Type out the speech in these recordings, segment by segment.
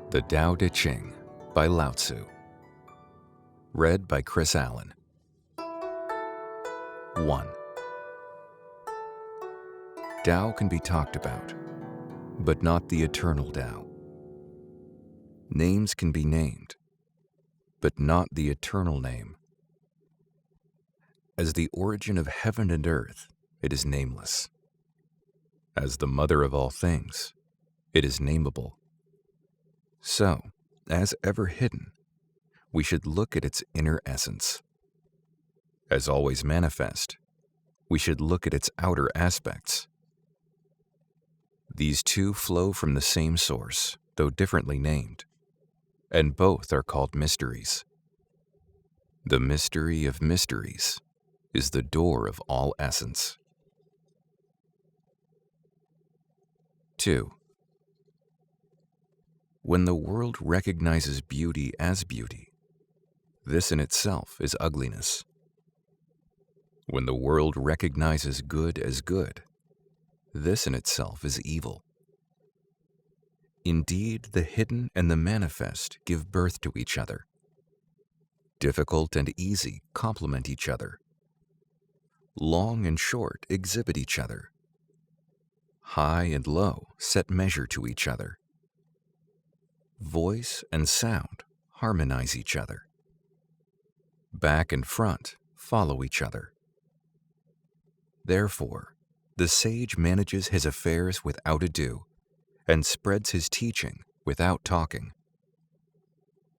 The Tao Te Ching by Lao Tzu. Read by Chris Allen. 1. Tao can be talked about, but not the eternal Tao. Names can be named, but not the eternal name. As the origin of heaven and earth, it is nameless. As the mother of all things, it is nameable. So, as ever hidden, we should look at its inner essence. As always manifest, we should look at its outer aspects. These two flow from the same source, though differently named, and both are called mysteries. The mystery of mysteries is the door of all essence. 2. When the world recognizes beauty as beauty, this in itself is ugliness. When the world recognizes good as good, this in itself is evil. Indeed, the hidden and the manifest give birth to each other. Difficult and easy complement each other. Long and short exhibit each other. High and low set measure to each other. Voice and sound harmonize each other. Back and front follow each other. Therefore, the sage manages his affairs without ado and spreads his teaching without talking.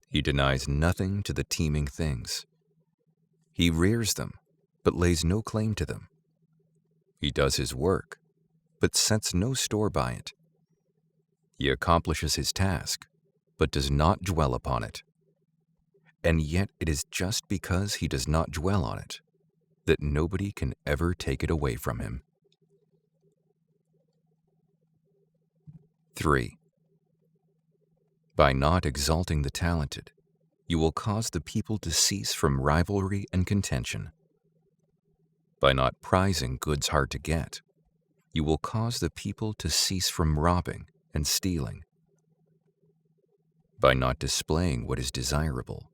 He denies nothing to the teeming things. He rears them, but lays no claim to them. He does his work, but sets no store by it. He accomplishes his task, but does not dwell upon it. And yet it is just because he does not dwell on it that nobody can ever take it away from him. 3. By not exalting the talented, you will cause the people to cease from rivalry and contention. By not prizing goods hard to get, you will cause the people to cease from robbing and stealing. By not displaying what is desirable,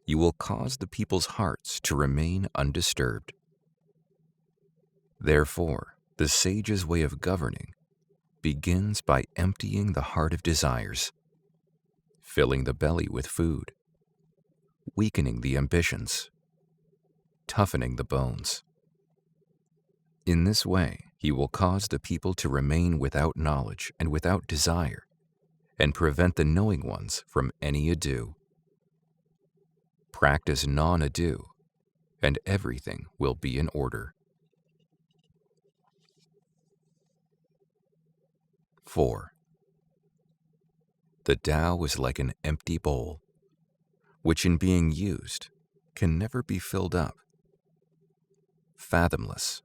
you will cause the people's hearts to remain undisturbed. Therefore, the sage's way of governing begins by emptying the heart of desires, filling the belly with food, weakening the ambitions, toughening the bones. In this way, he will cause the people to remain without knowledge and without desire, and prevent the knowing ones from any ado. Practice non-ado, and everything will be in order. 4. The Tao is like an empty bowl, which in being used can never be filled up. Fathomless,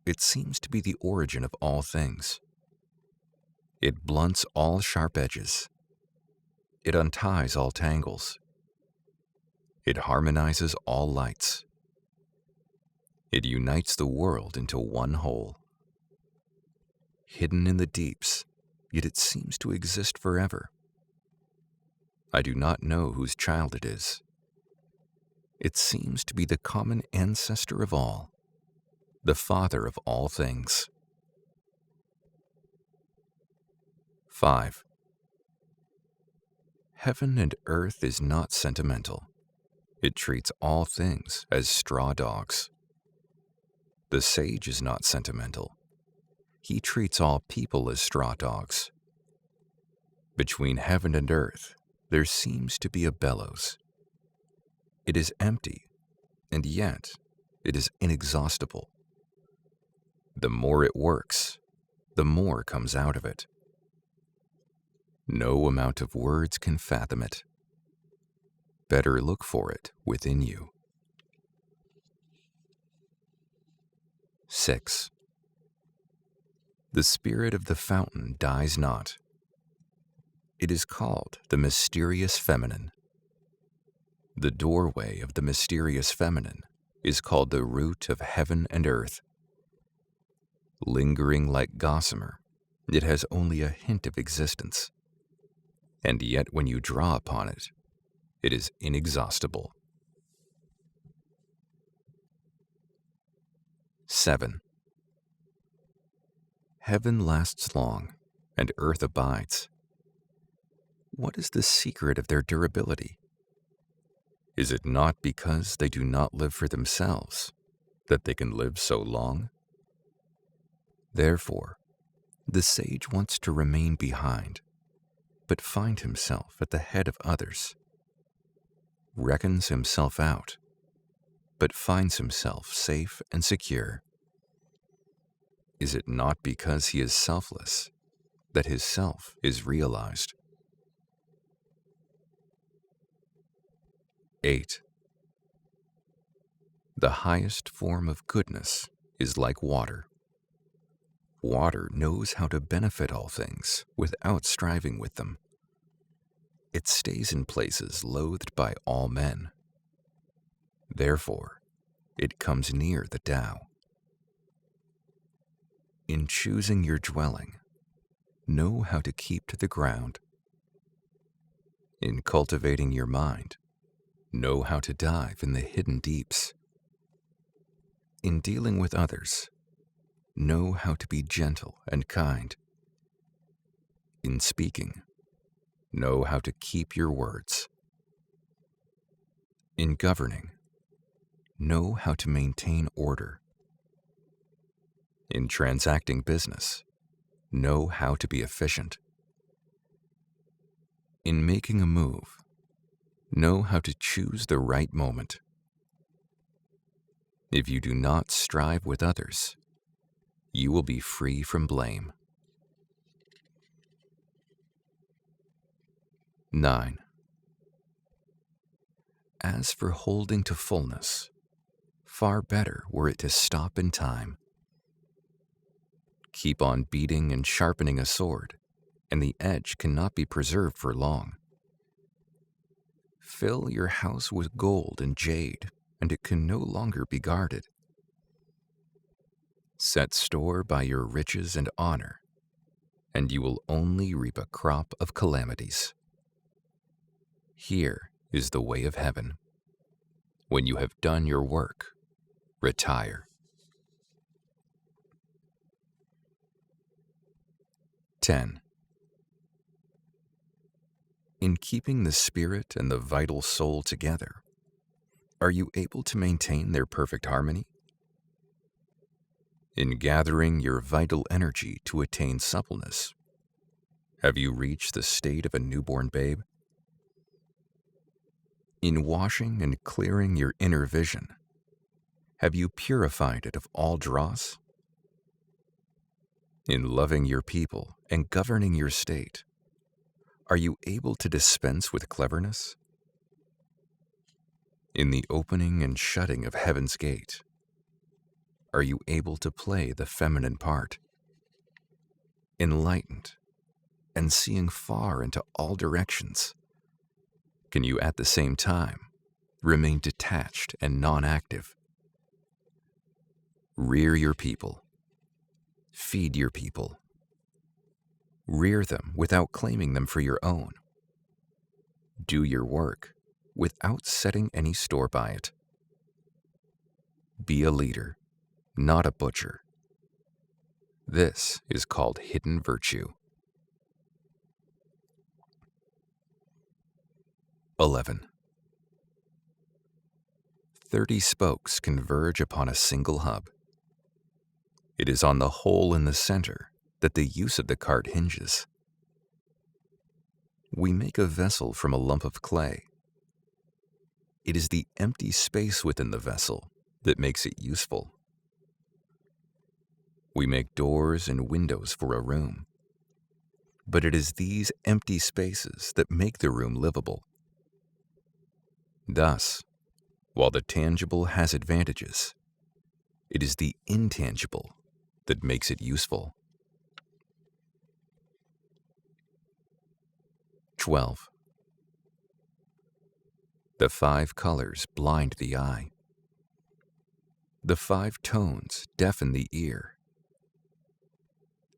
it seems to be the origin of all things. It blunts all sharp edges. It unties all tangles. It harmonizes all lights. It unites the world into one whole. Hidden in the deeps, yet it seems to exist forever. I do not know whose child it is. It seems to be the common ancestor of all, the father of all things. 5. Heaven and earth is not sentimental. It treats all things as straw dogs. The sage is not sentimental. He treats all people as straw dogs. Between heaven and earth, there seems to be a bellows. It is empty, and yet it is inexhaustible. The more it works, the more comes out of it. No amount of words can fathom it. Better look for it within you. 6. The spirit of the fountain dies not. It is called the mysterious feminine. The doorway of the mysterious feminine is called the root of heaven and earth. Lingering like gossamer, it has only a hint of existence. and yet when you draw upon it, it is inexhaustible. 7. Heaven lasts long, and earth abides. What is the secret of their durability? Is it not because they do not live for themselves that they can live so long? Therefore, the sage wants to remain behind, but find himself at the head of others, reckons himself out, but finds himself safe and secure. Is it not because he is selfless that his self is realized? 8. The highest form of goodness is like water. Water knows how to benefit all things without striving with them. It stays in places loathed by all men. Therefore, it comes near the Tao. In choosing your dwelling, know how to keep to the ground. In cultivating your mind, know how to dive in the hidden deeps. In dealing with others, know how to be gentle and kind. In speaking, know how to keep your words. In governing, know how to maintain order. In transacting business, know how to be efficient. In making a move, know how to choose the right moment. If you do not strive with others, you will be free from blame. 9. As for holding to fullness, far better were it to stop in time. Keep on beating and sharpening a sword, and the edge cannot be preserved for long. Fill your house with gold and jade, and it can no longer be guarded. Set store by your riches and honor, and you will only reap a crop of calamities. Here is the way of heaven. When you have done your work, retire. 10. In keeping the spirit and the vital soul together, are you able to maintain their perfect harmony? In gathering your vital energy to attain suppleness, have you reached the state of a newborn babe? In washing and clearing your inner vision, have you purified it of all dross? In loving your people and governing your state, are you able to dispense with cleverness? In the opening and shutting of heaven's gate, are you able to play the feminine part? Enlightened and seeing far into all directions, can you at the same time remain detached and non-active? Rear your people. Feed your people. Rear them without claiming them for your own. Do your work without setting any store by it. Be a leader, not a butcher. This is called hidden virtue. 11. 30 spokes converge upon a single hub. It is on the hole in the center that the use of the cart hinges. We make a vessel from a lump of clay. It is the empty space within the vessel that makes it useful. We make doors and windows for a room, but it is these empty spaces that make the room livable. Thus, while the tangible has advantages, it is the intangible that makes it useful. 12. The 5 colors blind the eye. The 5 tones deafen the ear.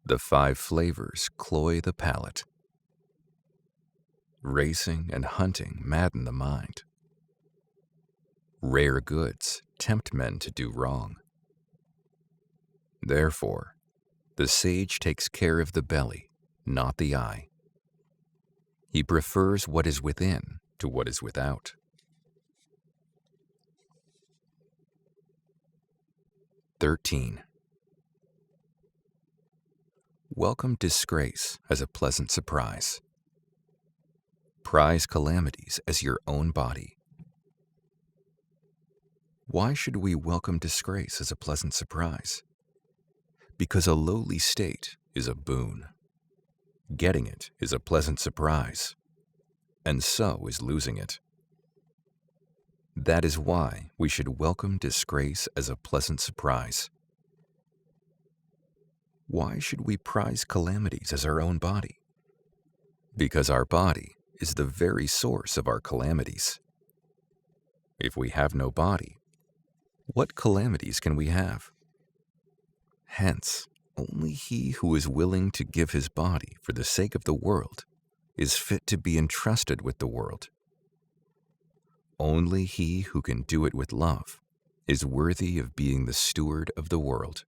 The 5 flavors cloy the palate. racing and hunting madden the mind. Rare goods tempt men to do wrong. Therefore, the sage takes care of the belly, not the eye. He prefers what is within to what is without. 13. Welcome disgrace as a pleasant surprise. Prize calamities as your own body. Why should we welcome disgrace as a pleasant surprise? Because a lowly state is a boon. Getting it is a pleasant surprise, and so is losing it. That is why we should welcome disgrace as a pleasant surprise. Why should we prize calamities as our own body? Because our body is the very source of our calamities. If we have no body, what calamities can we have? Hence, only he who is willing to give his body for the sake of the world is fit to be entrusted with the world. Only he who can do it with love is worthy of being the steward of the world.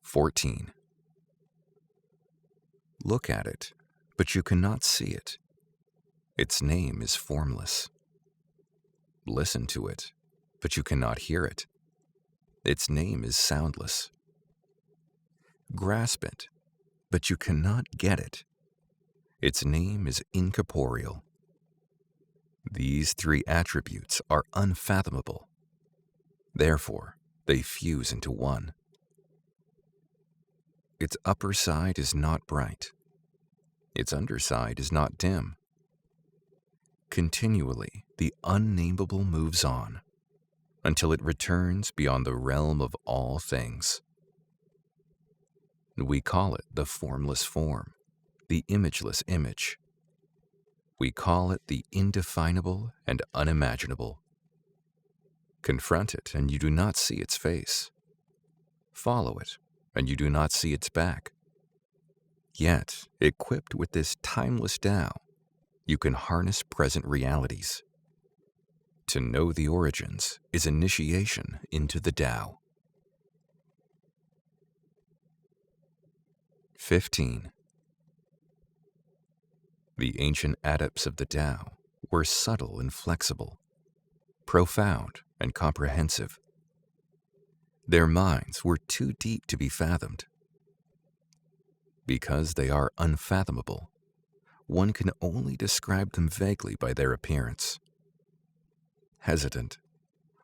14. Look at it, but you cannot see it. Its name is formless. Listen to it, but you cannot hear it. Its name is soundless. Grasp it, but you cannot get it. Its name is incorporeal. These three attributes are unfathomable. Therefore, they fuse into one. Its upper side is not bright. Its underside is not dim. Continually, the unnameable moves on until it returns beyond the realm of all things. We call it the formless form, the imageless image. We call it the indefinable and unimaginable. Confront it and you do not see its face. Follow it and you do not see its back. Yet, equipped with this timeless Tao, you can harness present realities. To know the origins is initiation into the Tao. 15. The ancient adepts of the Tao were subtle and flexible, profound and comprehensive. Their minds were too deep to be fathomed. Because they are unfathomable, one can only describe them vaguely by their appearance. Hesitant,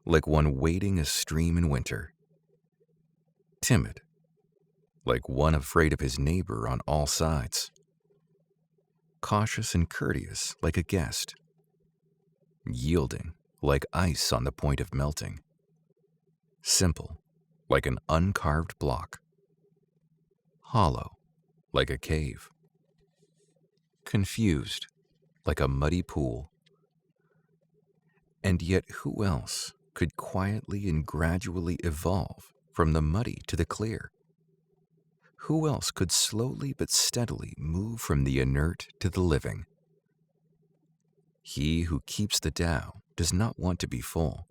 like one wading a stream in winter. Timid, like one afraid of his neighbor on all sides. Cautious and courteous, like a guest. Yielding, like ice on the point of melting. Simple, like an uncarved block. Hollow, like a cave. Confused, like a muddy pool. And yet who else could quietly and gradually evolve from the muddy to the clear? Who else could slowly but steadily move from the inert to the living? He who keeps the Tao does not want to be full.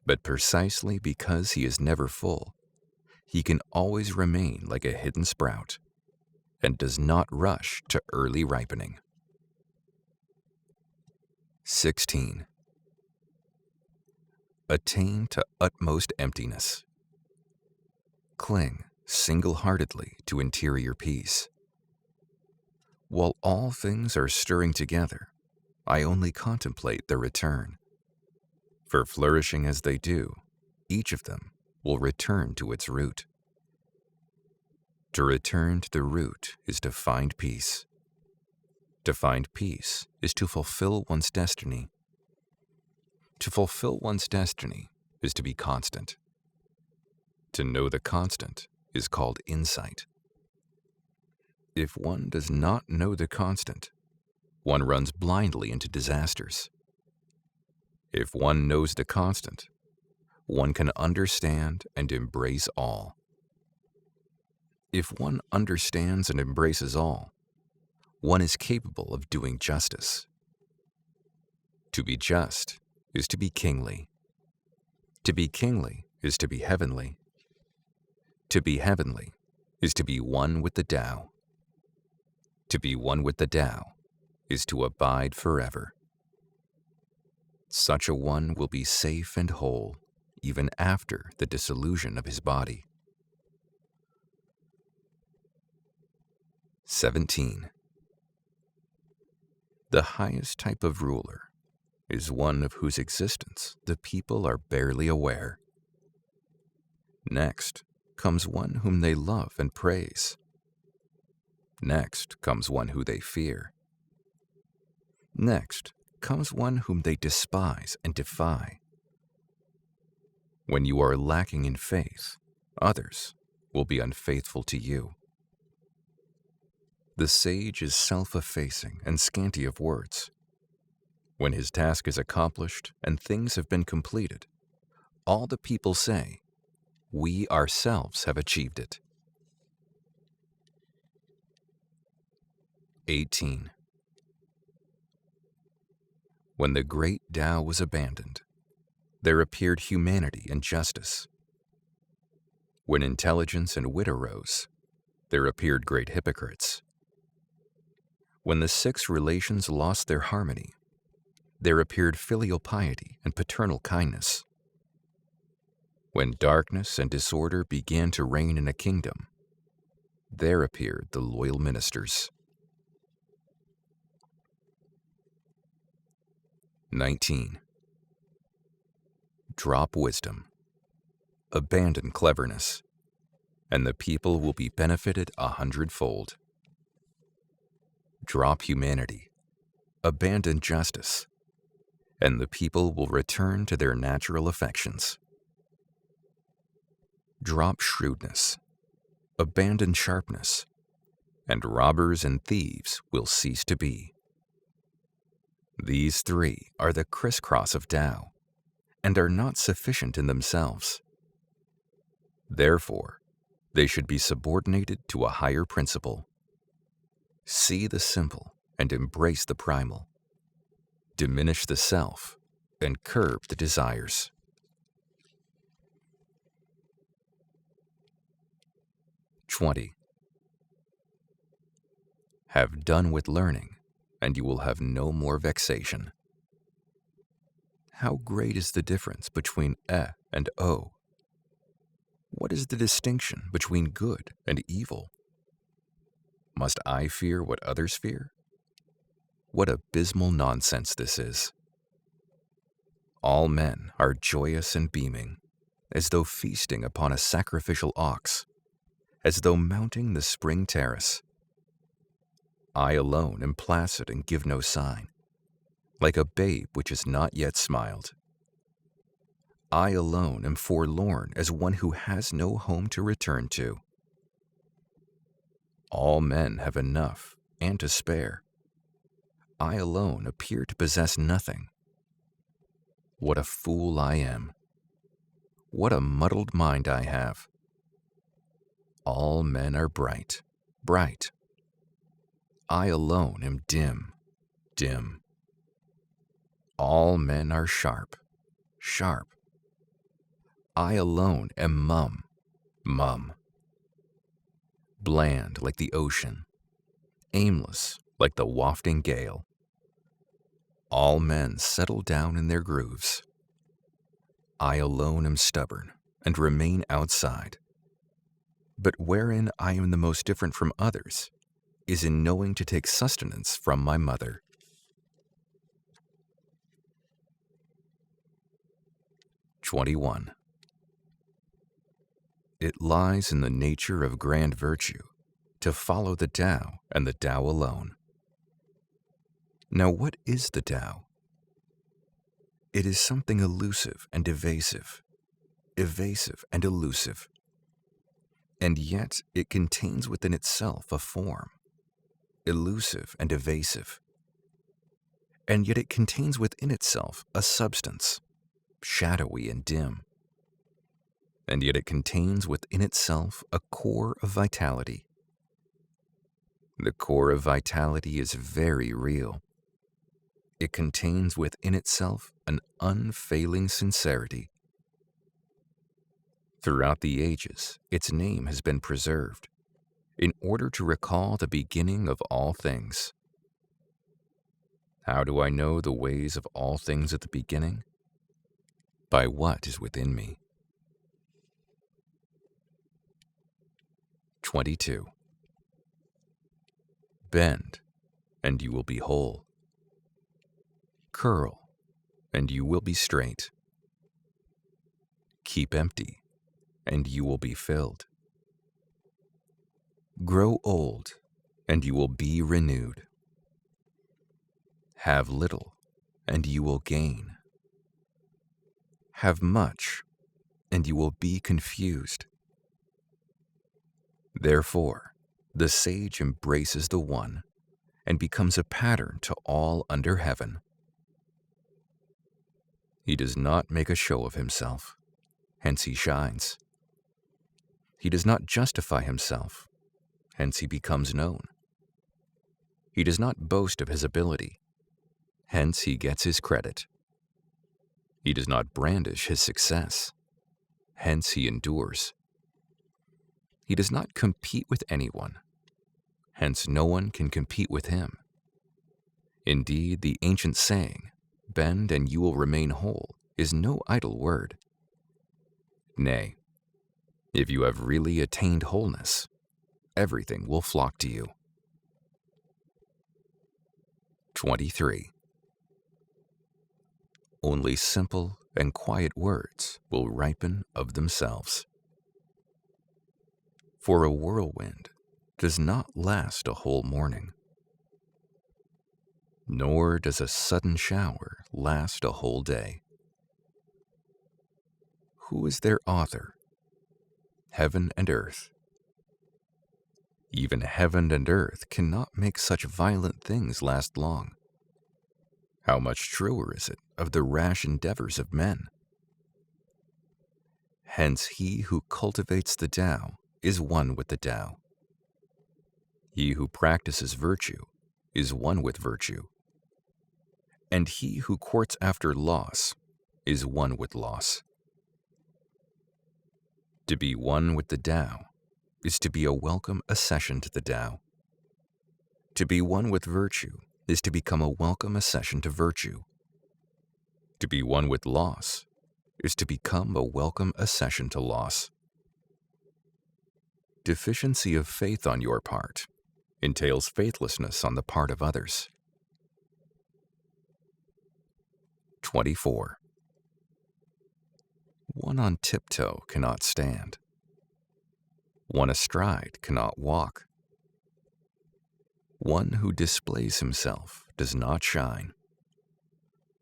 But precisely because he is never full, he can always remain like a hidden sprout and does not rush to early ripening. 16. Attain to utmost emptiness. Cling single-heartedly to interior peace. While all things are stirring together, I only contemplate their return. For flourishing as they do, each of them will return to its root. To return to the root is to find peace. To find peace is to fulfill one's destiny. To fulfill one's destiny is to be constant. To know the constant is called insight. If one does not know the constant, one runs blindly into disasters. If one knows the constant, one can understand and embrace all. If one understands and embraces all, one is capable of doing justice. To be just is to be kingly. To be kingly is to be heavenly. To be heavenly is to be one with the Tao. To be one with the Tao is to abide forever. Such a one will be safe and whole even after the dissolution of his body. 17. The highest type of ruler is one of whose existence the people are barely aware. Next comes one whom they love and praise. Next comes one who they fear. Next comes one whom they despise and defy. When you are lacking in faith, others will be unfaithful to you. The sage is self-effacing and scanty of words. When his task is accomplished and things have been completed, all the people say, "We ourselves have achieved it." 18. When the great Tao was abandoned, there appeared humanity and justice. When intelligence and wit arose, there appeared great hypocrites. When the 6 relations lost their harmony, there appeared filial piety and paternal kindness. When darkness and disorder began to reign in a kingdom, there appeared the loyal ministers. 19. Drop wisdom, abandon cleverness, and the people will be benefited 100-fold. Drop humanity, abandon justice, and the people will return to their natural affections. Drop shrewdness, abandon sharpness, and robbers and thieves will cease to be. These 3 are the crisscross of Tao, and are not sufficient in themselves. Therefore, they should be subordinated to a higher principle. See the simple and embrace the primal. Diminish the self and curb the desires. 20. Have done with learning, and you will have no more vexation. How great is the difference between E and O? What is the distinction between good and evil? Must I fear what others fear? What abysmal nonsense this is. All men are joyous and beaming, as though feasting upon a sacrificial ox, as though mounting the spring terrace. I alone am placid and give no sign, like a babe which has not yet smiled. I alone am forlorn as one who has no home to return to. All men have enough and to spare. I alone appear to possess nothing. What a fool I am. What a muddled mind I have. All men are bright, bright. I alone am dim, dim. All men are sharp, sharp. I alone am mum, mum. Bland like the ocean, aimless like the wafting gale. All men settle down in their grooves. I alone am stubborn and remain outside. But wherein I am the most different from others is in knowing to take sustenance from my mother. 21. It lies in the nature of grand virtue to follow the Tao and the Tao alone. Now, what is the Tao? It is something elusive and evasive, evasive and elusive. And yet it contains within itself a form, elusive and evasive. And yet it contains within itself a substance, shadowy and dim. and yet it contains within itself a core of vitality. The core of vitality is very real. It contains within itself an unfailing sincerity. Throughout the ages, its name has been preserved in order to recall the beginning of all things. How do I know the ways of all things at the beginning? By what is within me. 22. Bend, and you will be whole. Curl, and you will be straight. Keep empty, and you will be filled. Grow old, and you will be renewed. Have little, and you will gain. Have much, and you will be confused. Therefore, the sage embraces the One and becomes a pattern to all under heaven. He does not make a show of himself, hence he shines. He does not justify himself, hence he becomes known. He does not boast of his ability, hence he gets his credit. He does not brandish his success, hence he endures. He does not compete with anyone, hence no one can compete with him. Indeed, the ancient saying, "Bend and you will remain whole," is no idle word. Nay, if you have really attained wholeness, everything will flock to you. 23. Only simple and quiet words will ripen of themselves. For a whirlwind does not last a whole morning, nor does a sudden shower last a whole day. Who is their author? Heaven and earth. Even heaven and earth cannot make such violent things last long. How much truer is it of the rash endeavors of men? Hence he who cultivates the Tao is one with the Tao. He who practices virtue is one with virtue. And he who courts after loss is one with loss. To be one with the Tao is to be a welcome accession to the Tao. To be one with virtue is to become a welcome accession to virtue. To be one with loss is to become a welcome accession to loss. Deficiency of faith on your part entails faithlessness on the part of others. 24. One on tiptoe cannot stand. One astride cannot walk. One who displays himself does not shine.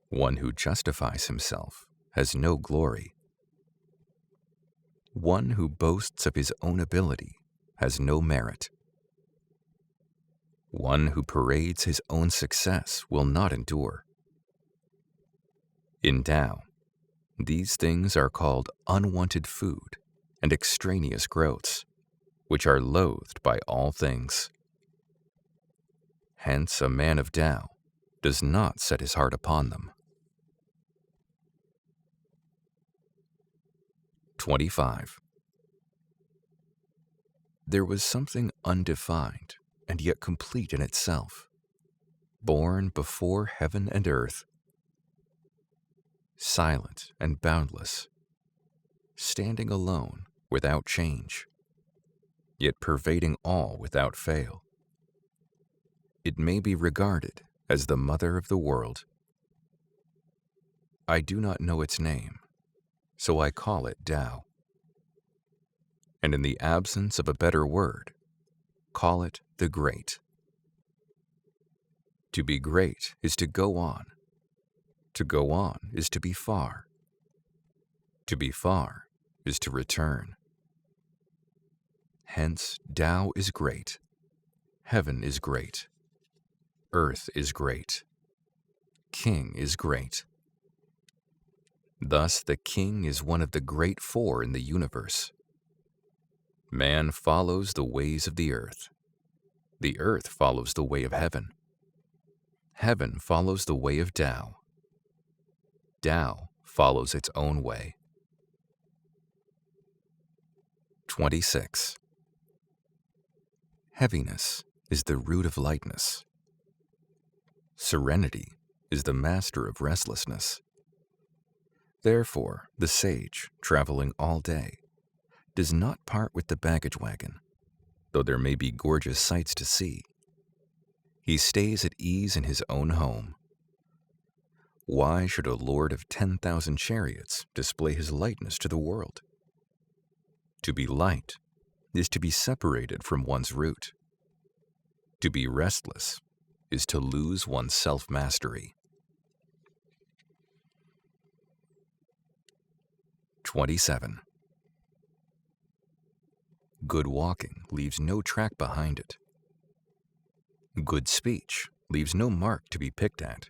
One who justifies himself has no glory. One who boasts of his own ability has no merit. One who parades his own success will not endure. In Tao, these things are called unwanted food and extraneous growths, which are loathed by all things. Hence, a man of Tao does not set his heart upon them. 25. There was something undefined and yet complete in itself, born before heaven and earth, silent and boundless, standing alone without change, yet pervading all without fail. It may be regarded as the mother of the world. I do not know its name, so I call it Tao. And in the absence of a better word, call it the Great. To be great is to go on. To go on is to be far. To be far is to return. Hence, Tao is great. Heaven is great. Earth is great. King is great. Thus, the king is one of the great four in the universe. Man follows the ways of the earth. The earth follows the way of heaven. Heaven follows the way of Tao. Tao follows its own way. 26. Heaviness is the root of lightness. Serenity is the master of restlessness. Therefore, the sage, traveling all day, does not part with the baggage wagon, though there may be gorgeous sights to see. He stays at ease in his own home. Why should a lord of 10,000 chariots display his lightness to the world? To be light is to be separated from one's root. To be restless is to lose one's self-mastery. 27. Good walking leaves no track behind it. Good speech leaves no mark to be picked at.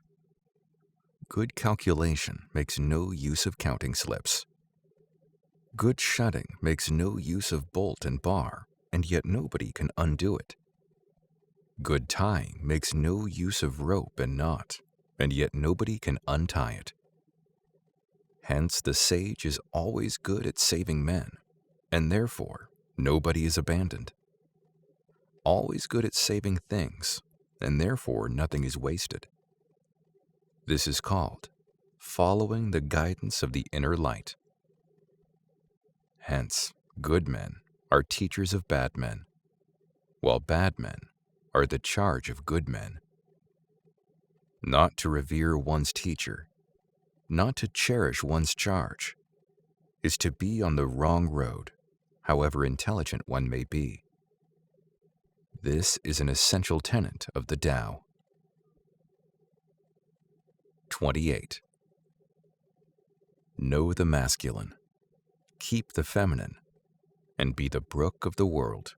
Good calculation makes no use of counting slips. Good shutting makes no use of bolt and bar, and yet nobody can undo it. Good tying makes no use of rope and knot, and yet nobody can untie it. Hence, the sage is always good at saving men, and therefore nobody is abandoned. Always good at saving things, and therefore nothing is wasted. This is called following the guidance of the inner light. Hence, good men are teachers of bad men, while bad men are the charge of good men. Not to revere one's teacher, not to cherish one's charge, is to be on the wrong road, however intelligent one may be. This is an essential tenet of the Tao. 28. Know the masculine, keep the feminine, and be the brook of the world.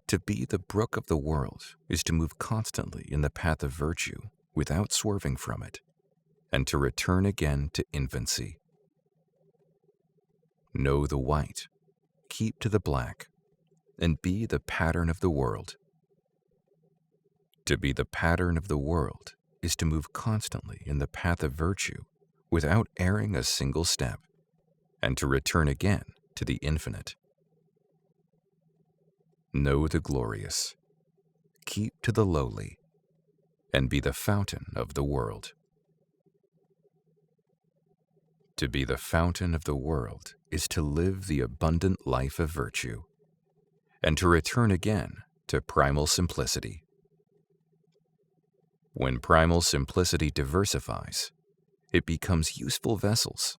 To be the brook of the world is to move constantly in the path of virtue without swerving from it, and to return again to infancy. Know the white, keep to the black, and be the pattern of the world. To be the pattern of the world is to move constantly in the path of virtue without erring a single step, and to return again to the infinite. Know the glorious, keep to the lowly, and be the fountain of the world. To be the fountain of the world is to live the abundant life of virtue, and to return again to primal simplicity. When primal simplicity diversifies, it becomes useful vessels,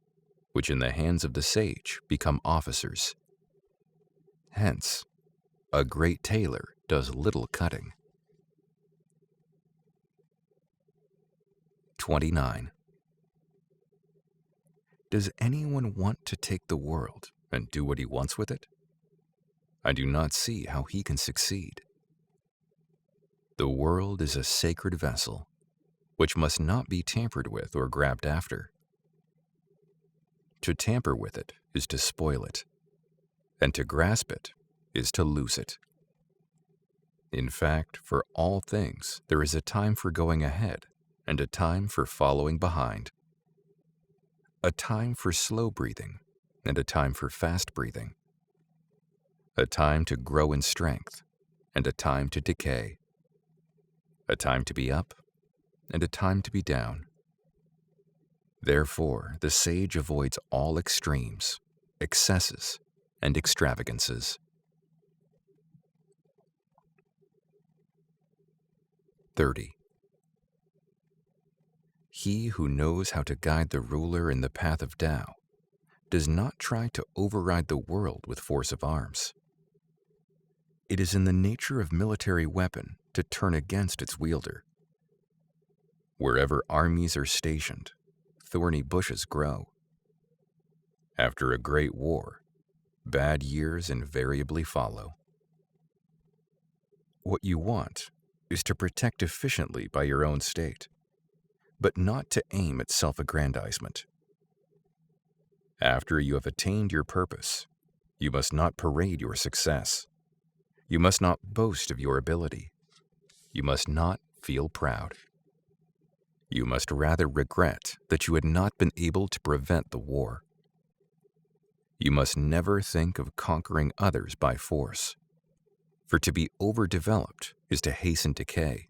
which in the hands of the sage become officers. Hence, a great tailor does little cutting. 29. Does anyone want to take the world and do what he wants with it? I do not see how he can succeed. The world is a sacred vessel, which must not be tampered with or grabbed after. To tamper with it is to spoil it, and to grasp it is to lose it. In fact, for all things, there is a time for going ahead and a time for following behind. A time for slow breathing and a time for fast breathing. A time to grow in strength and a time to decay. A time to be up and a time to be down. Therefore, the sage avoids all extremes, excesses, and extravagances. 30. He who knows how to guide the ruler in the path of Tao does not try to override the world with force of arms. It is in the nature of military weapon to turn against its wielder. Wherever armies are stationed, thorny bushes grow. After a great war, bad years invariably follow. What you want is to protect efficiently by your own state, but not to aim at self-aggrandizement. After you have attained your purpose, you must not parade your success. You must not boast of your ability. You must not feel proud. You must rather regret that you had not been able to prevent the war. You must never think of conquering others by force, for to be overdeveloped is to hasten decay,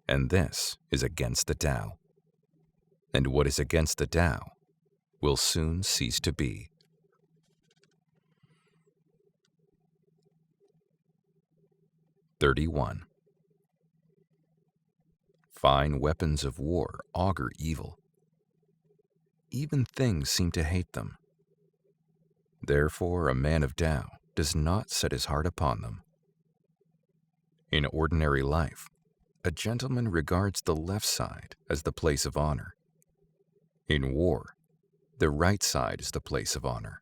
and this is against the Tao. And what is against the Tao will soon cease to be. (31) Fine weapons of war augur evil. Even things seem to hate them. Therefore, a man of Tao does not set his heart upon them. In ordinary life, a gentleman regards the left side as the place of honor. In war, the right side is the place of honor.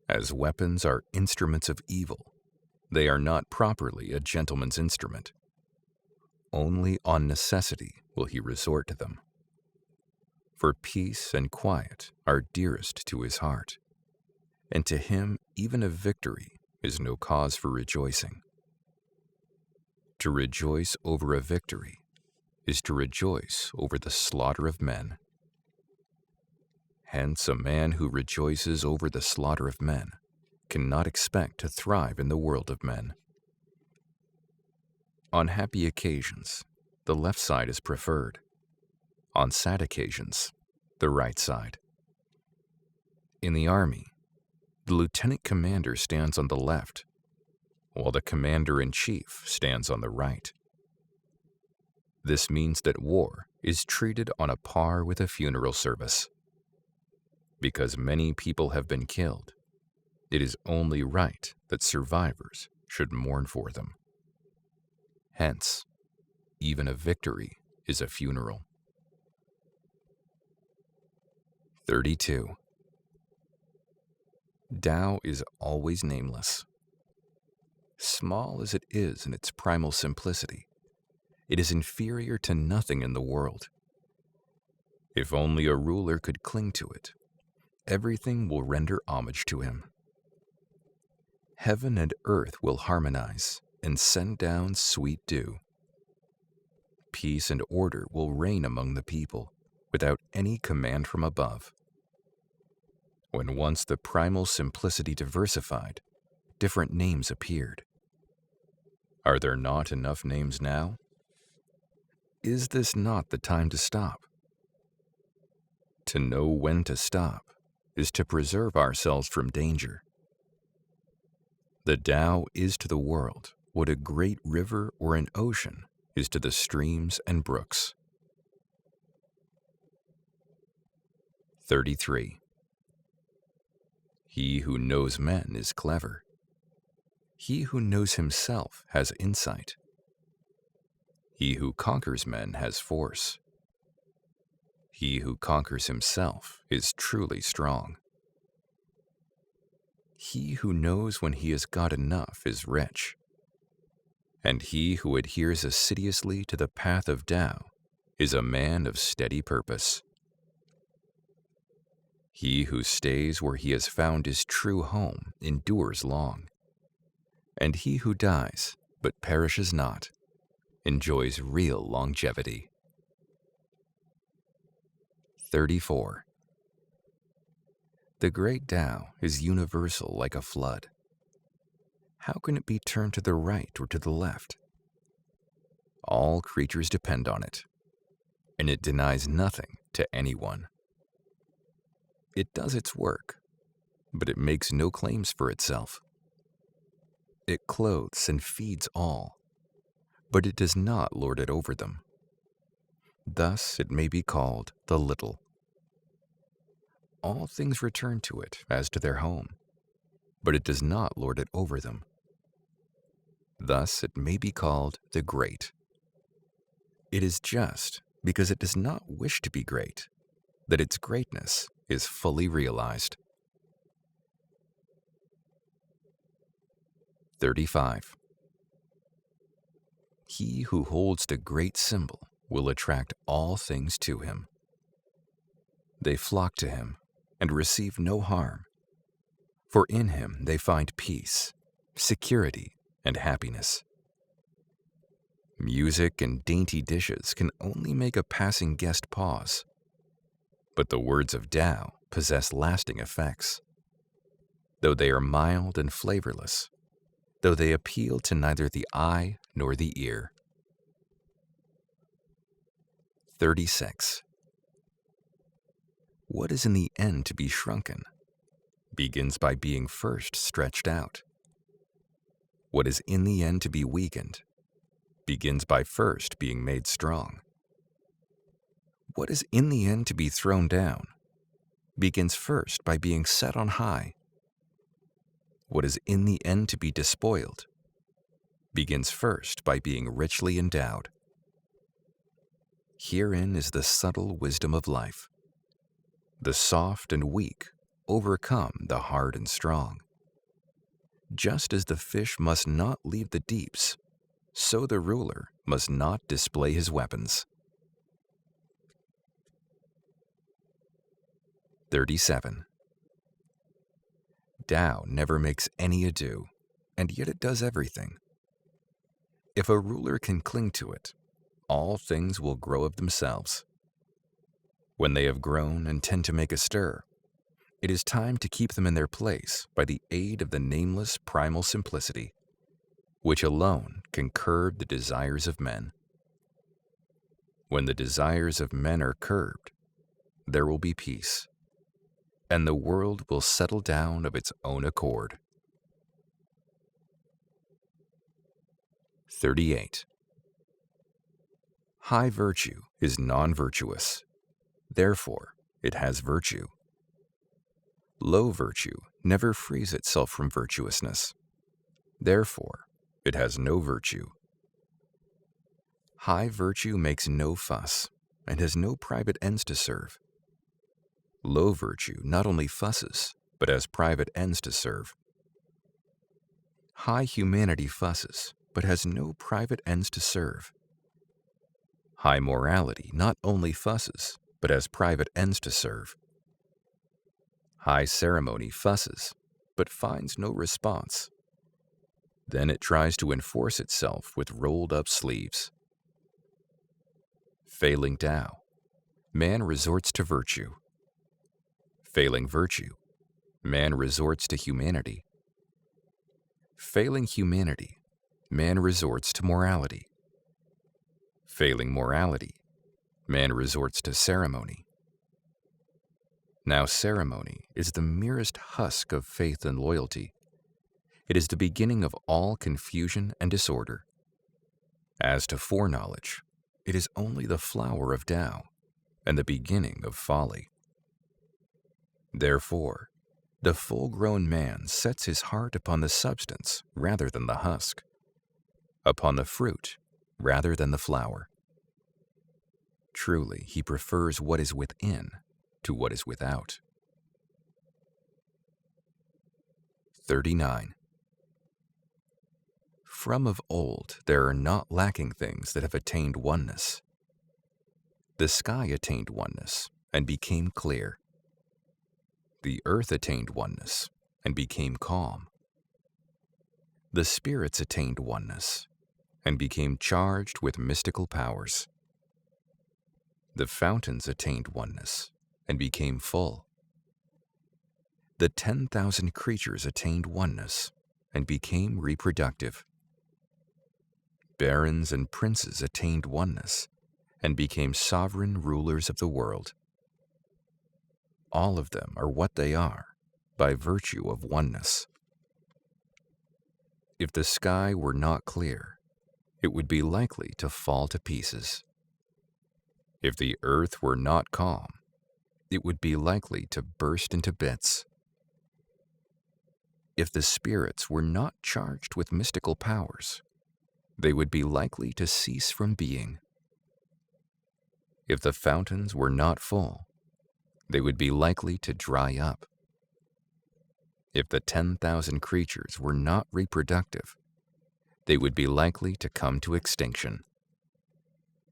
As weapons are instruments of evil, they are not properly a gentleman's instrument. Only on necessity will he resort to them. For peace and quiet are dearest to his heart, and to him even a victory is no cause for rejoicing. To rejoice over a victory is to rejoice over the slaughter of men. Hence, a man who rejoices over the slaughter of men cannot expect to thrive in the world of men. On happy occasions, the left side is preferred. On sad occasions, the right side. In the army, the lieutenant commander stands on the left, while the commander-in-chief stands on the right. This means that war is treated on a par with a funeral service. Because many people have been killed, it is only right that survivors should mourn for them. Hence, even a victory is a funeral. 32. Tao is always nameless. Small as it is in its primal simplicity, it is inferior to nothing in the world. If only a ruler could cling to it, everything will render homage to him. Heaven and earth will harmonize and send down sweet dew. Peace and order will reign among the people without any command from above. When once the primal simplicity diversified, different names appeared. Are there not enough names now? Is this not the time to stop? To know when to stop is to preserve ourselves from danger. The Tao is to the world what a great river or an ocean is to the streams and brooks. 33. He who knows men is clever. He who knows himself has insight. He who conquers men has force. He who conquers himself is truly strong. He who knows when he has got enough is rich. And he who adheres assiduously to the path of Tao is a man of steady purpose. He who stays where he has found his true home endures long. And he who dies, but perishes not, enjoys real longevity. 34. The great Tao is universal like a flood. How can it be turned to the right or to the left? All creatures depend on it, and it denies nothing to anyone. It does its work, but it makes no claims for itself. It clothes and feeds all, but it does not lord it over them. Thus it may be called the little. All things return to it as to their home, but it does not lord it over them. Thus it may be called the great. It is just because it does not wish to be great that its greatness is fully realized. 35. He who holds the great symbol will attract all things to him. They flock to him and receive no harm, for in him they find peace, security, and happiness. Music and dainty dishes can only make a passing guest pause, but the words of Tao possess lasting effects. Though they are mild and flavorless, though they appeal to neither the eye nor the ear. 36. What is in the end to be shrunken begins by being first stretched out. What is in the end to be weakened begins by first being made strong. What is in the end to be thrown down begins first by being set on high. What is in the end to be despoiled begins first by being richly endowed. Herein is the subtle wisdom of life. The soft and weak overcome the hard and strong. Just as the fish must not leave the deeps, so the ruler must not display his weapons. 37. Tao never makes any ado, and yet it does everything. If a ruler can cling to it, all things will grow of themselves. When they have grown and tend to make a stir, it is time to keep them in their place by the aid of the nameless primal simplicity, which alone can curb the desires of men. When the desires of men are curbed, there will be peace, and the world will settle down of its own accord. 38. High virtue is non-virtuous, therefore it has virtue. Low virtue never frees itself from virtuousness, therefore it has no virtue. High virtue makes no fuss and has no private ends to serve. Low virtue not only fusses, but has private ends to serve. High humanity fusses, but has no private ends to serve. High morality not only fusses, but has private ends to serve. High ceremony fusses, but finds no response. Then it tries to enforce itself with rolled-up sleeves. Failing Tao, man resorts to virtue. Failing virtue, man resorts to humanity. Failing humanity, man resorts to morality. Failing morality, man resorts to ceremony. Now ceremony is the merest husk of faith and loyalty. It is the beginning of all confusion and disorder. As to foreknowledge, it is only the flower of Tao and the beginning of folly. Therefore, the full-grown man sets his heart upon the substance rather than the husk, upon the fruit rather than the flower. Truly, he prefers what is within to what is without. 39. From of old there are not lacking things that have attained oneness. The sky attained oneness and became clear. The earth attained oneness and became calm. The spirits attained oneness and became charged with mystical powers. The fountains attained oneness and became full. The 10,000 creatures attained oneness and became reproductive. Barons and princes attained oneness and became sovereign rulers of the world. All of them are what they are by virtue of oneness. If the sky were not clear, it would be likely to fall to pieces. If the earth were not calm, it would be likely to burst into bits. If the spirits were not charged with mystical powers, they would be likely to cease from being. If the fountains were not full, they would be likely to dry up. If the 10,000 creatures were not reproductive, they would be likely to come to extinction.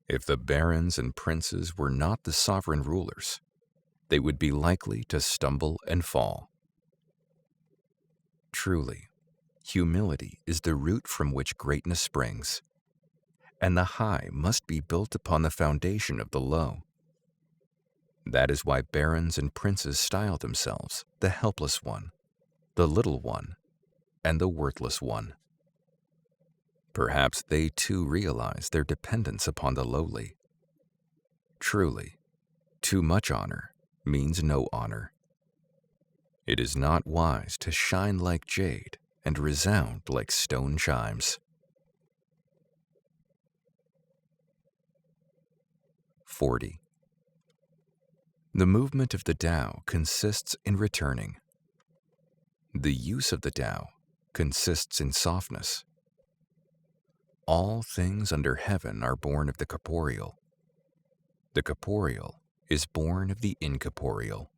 If the barons and princes were not the sovereign rulers, they would be likely to stumble and fall. Truly, humility is the root from which greatness springs, and the high must be built upon the foundation of the low. That is why barons and princes style themselves the helpless one, the little one, and the worthless one. Perhaps they too realize their dependence upon the lowly. Truly, too much honor means no honor. It is not wise to shine like jade and resound like stone chimes. 40. The movement of the Tao consists in returning. The use of the Tao consists in softness. All things under heaven are born of the corporeal. The corporeal is born of the incorporeal.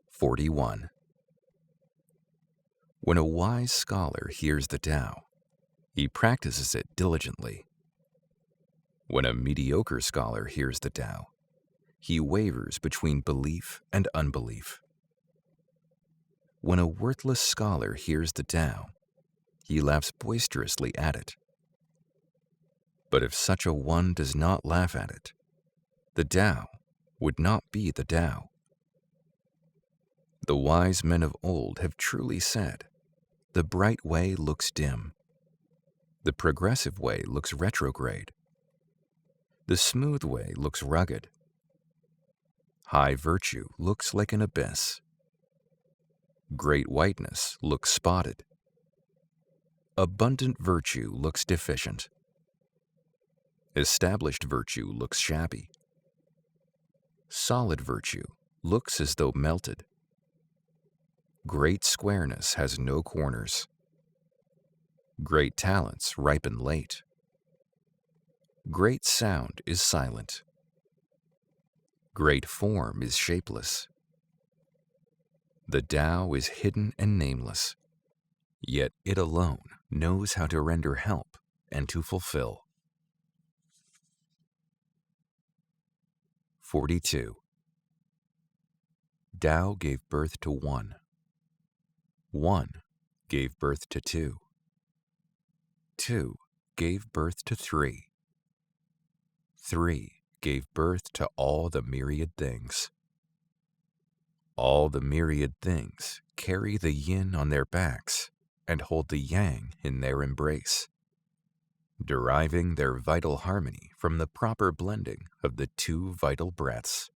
41. When a wise scholar hears the Tao, he practices it diligently. When a mediocre scholar hears the Tao, he wavers between belief and unbelief. When a worthless scholar hears the Tao, he laughs boisterously at it. But if such a one does not laugh at it, the Tao would not be the Tao. The wise men of old have truly said, the bright way looks dim. The progressive way looks retrograde. The smooth way looks rugged. High virtue looks like an abyss. Great whiteness looks spotted. Abundant virtue looks deficient. Established virtue looks shabby. Solid virtue looks as though melted. Great squareness has no corners. Great talents ripen late. Great sound is silent. Great form is shapeless. The Tao is hidden and nameless, yet it alone knows how to render help and to fulfill. 42. Tao gave birth to one. One gave birth to two. Two gave birth to three. Three gave birth to all the myriad things. All the myriad things carry the yin on their backs and hold the yang in their embrace, deriving their vital harmony from the proper blending of the two vital breaths.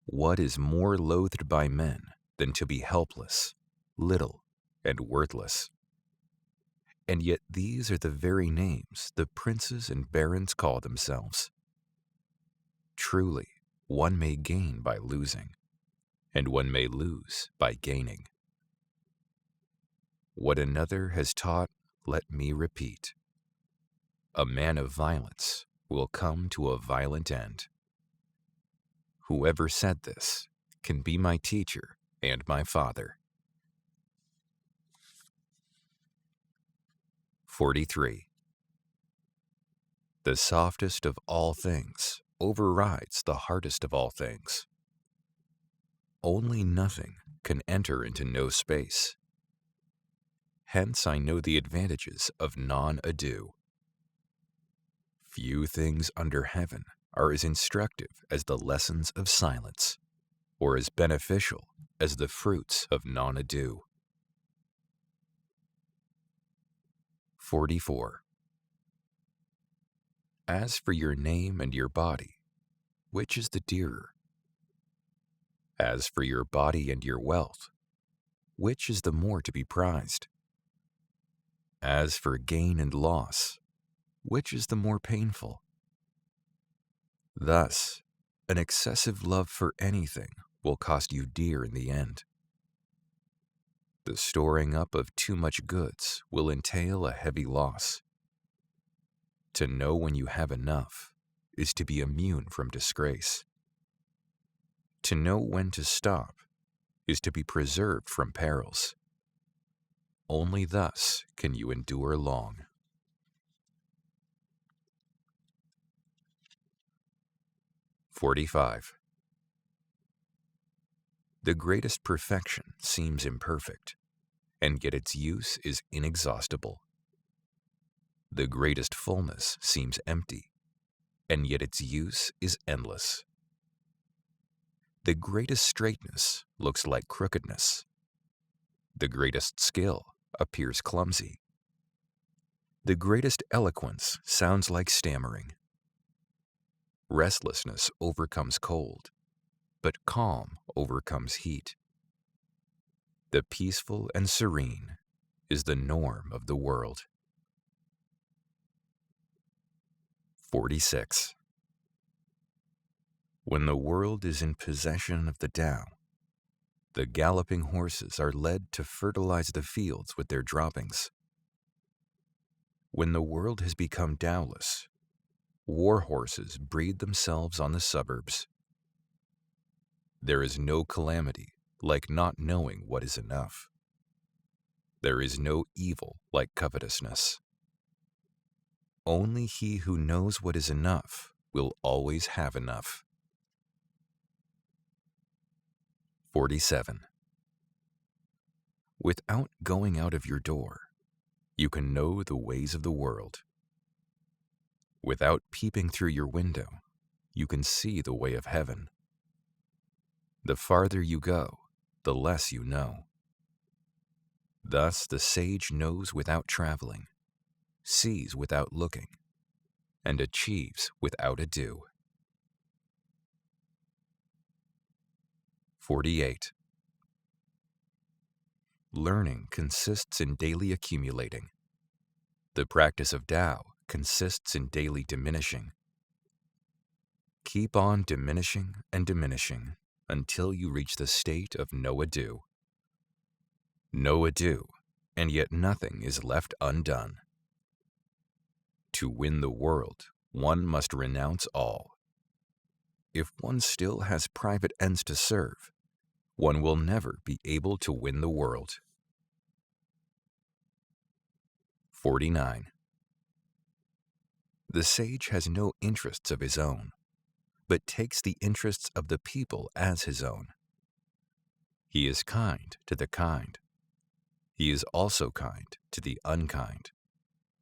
What is more loathed by men than to be helpless, little, and worthless? And yet these are the very names the princes and barons call themselves. Truly, one may gain by losing, and one may lose by gaining. What another has taught, let me repeat. A man of violence will come to a violent end. Whoever said this can be my teacher and my father. 43. The softest of all things overrides the hardest of all things. Only nothing can enter into no space. Hence I know the advantages of non-ado. Few things under heaven are as instructive as the lessons of silence, or as beneficial as the fruits of non-ado. 44. As for your name and your body, which is the dearer? As for your body and your wealth, which is the more to be prized? As for gain and loss, which is the more painful? Thus, an excessive love for anything will cost you dear in the end. The storing up of too much goods will entail a heavy loss. To know when you have enough is to be immune from disgrace. To know when to stop is to be preserved from perils. Only thus can you endure long. 45. The greatest perfection seems imperfect, and yet its use is inexhaustible. The greatest fullness seems empty, and yet its use is endless. The greatest straightness looks like crookedness. The greatest skill appears clumsy. The greatest eloquence sounds like stammering. Restlessness overcomes cold, but calm overcomes heat. The peaceful and serene is the norm of the world. 46. When the world is in possession of the Tao, the galloping horses are led to fertilize the fields with their droppings. When the world has become Taoless, war horses breed themselves on the suburbs. There is no calamity like not knowing what is enough. There is no evil like covetousness. Only he who knows what is enough will always have enough. 47. Without going out of your door, you can know the ways of the world. Without peeping through your window, you can see the way of heaven. The farther you go, the less you know. Thus the sage knows without traveling, sees without looking, and achieves without ado. 48. Learning consists in daily accumulating. The practice of Tao consists in daily diminishing. Keep on diminishing and diminishing until you reach the state of no ado. No ado, and yet nothing is left undone. To win the world, one must renounce all. If one still has private ends to serve, one will never be able to win the world. 49. The sage has no interests of his own, but takes the interests of the people as his own. He is kind to the kind. He is also kind to the unkind,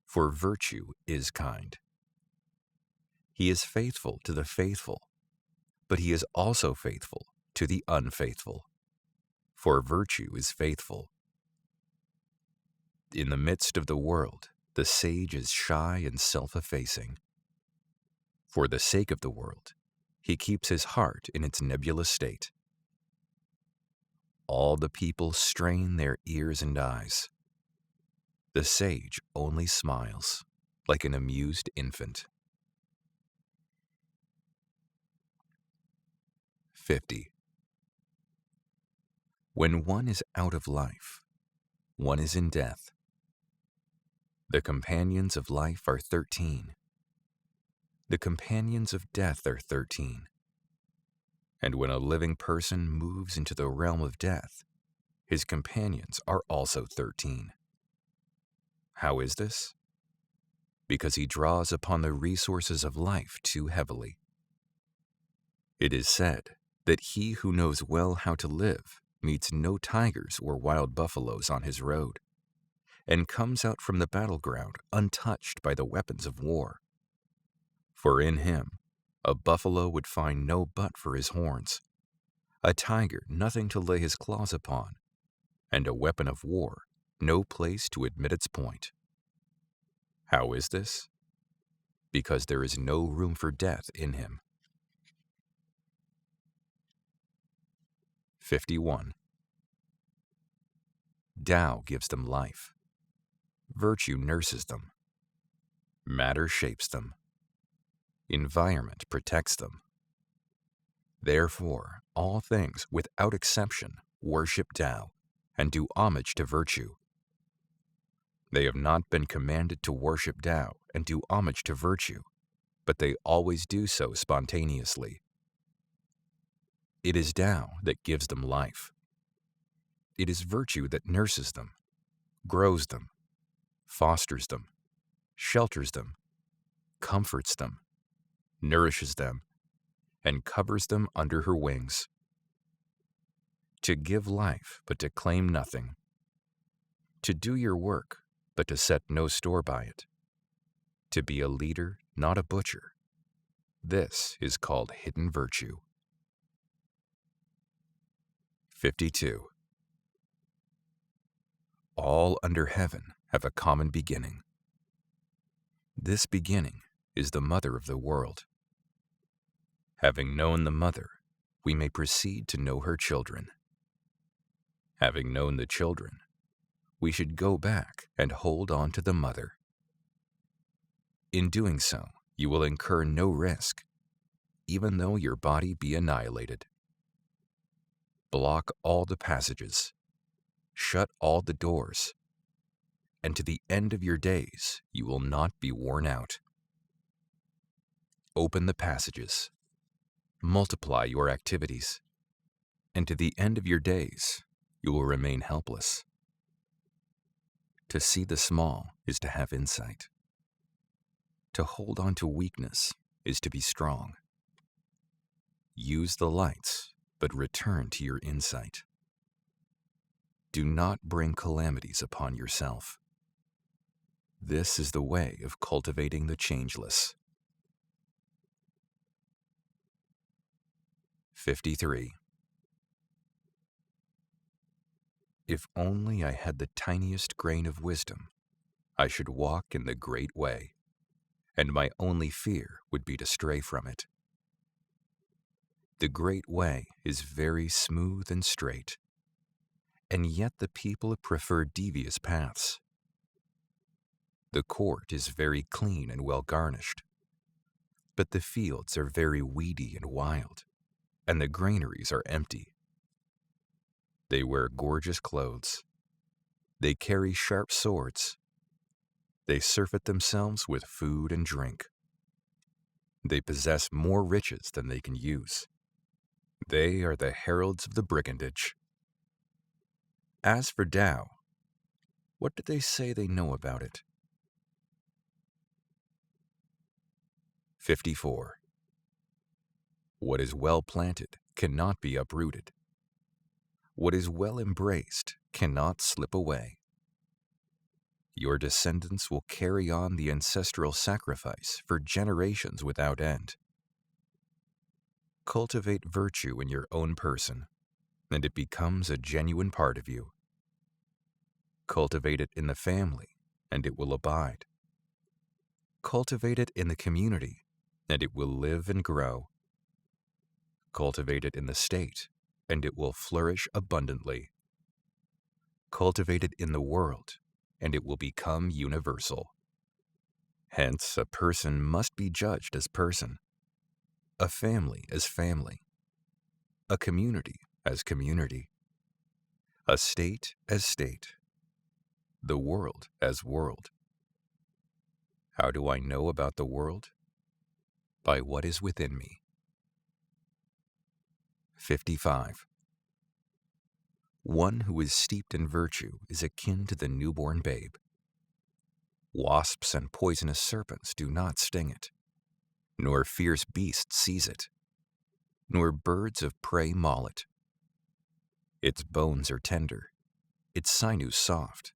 for virtue is kind. He is faithful to the faithful, but he is also faithful to the unfaithful, for virtue is faithful. In the midst of the world, the sage is shy and self-effacing. For the sake of the world, he keeps his heart in its nebulous state. All the people strain their ears and eyes. The sage only smiles, like an amused infant. 50. When one is out of life, one is in death. The companions of life are 13. The companions of death are 13. And when a living person moves into the realm of death, his companions are also 13. How is this? Because he draws upon the resources of life too heavily. It is said that he who knows well how to live meets no tigers or wild buffaloes on his road, and comes out from the battleground untouched by the weapons of war. For in him, a buffalo would find no butt for his horns, a tiger nothing to lay his claws upon, and a weapon of war no place to admit its point. How is this? Because there is no room for death in him. 51. Tao gives them life. Virtue nurses them. Matter shapes them. Environment protects them. Therefore, all things, without exception, worship Tao and do homage to virtue. They have not been commanded to worship Tao and do homage to virtue, but they always do so spontaneously. It is Tao that gives them life. It is virtue that nurses them, grows them, fosters them, shelters them, comforts them, nourishes them, and covers them under her wings. To give life, but to claim nothing. To do your work, but to set no store by it. To be a leader, not a butcher. This is called hidden virtue. 52. All under heaven have a common beginning. This beginning is the mother of the world. Having known the mother, we may proceed to know her children. Having known the children, we should go back and hold on to the mother. In doing so, you will incur no risk, even though your body be annihilated. Block all the passages, shut all the doors, and to the end of your days you will not be worn out. Open the passages, multiply your activities, and to the end of your days you will remain helpless. To see the small is to have insight. To hold on to weakness is to be strong. Use the lights, but return to your insight. Do not bring calamities upon yourself. This is the way of cultivating the changeless. 53. If only I had the tiniest grain of wisdom, I should walk in the great way, and my only fear would be to stray from it. The great way is very smooth and straight, and yet the people prefer devious paths. The court is very clean and well garnished, but the fields are very weedy and wild, and the granaries are empty. They wear gorgeous clothes. They carry sharp swords. They surfeit themselves with food and drink. They possess more riches than they can use. They are the heralds of the brigandage. As for Tao, what do they say they know about it? 54. What is well planted cannot be uprooted. What is well embraced cannot slip away. Your descendants will carry on the ancestral sacrifice for generations without end. Cultivate virtue in your own person, and it becomes a genuine part of you. Cultivate it in the family, and it will abide. Cultivate it in the community, and it will live and grow. Cultivate it in the state, and it will flourish abundantly. Cultivate it in the world, and it will become universal. Hence, a person must be judged as person, a family as family, a community as community, a state as state, the world as world. How do I know about the world? By what is within me. 55. One who is steeped in virtue is akin to the newborn babe. Wasps and poisonous serpents do not sting it, nor fierce beasts seize it, nor birds of prey maul it. Its bones are tender, its sinews soft,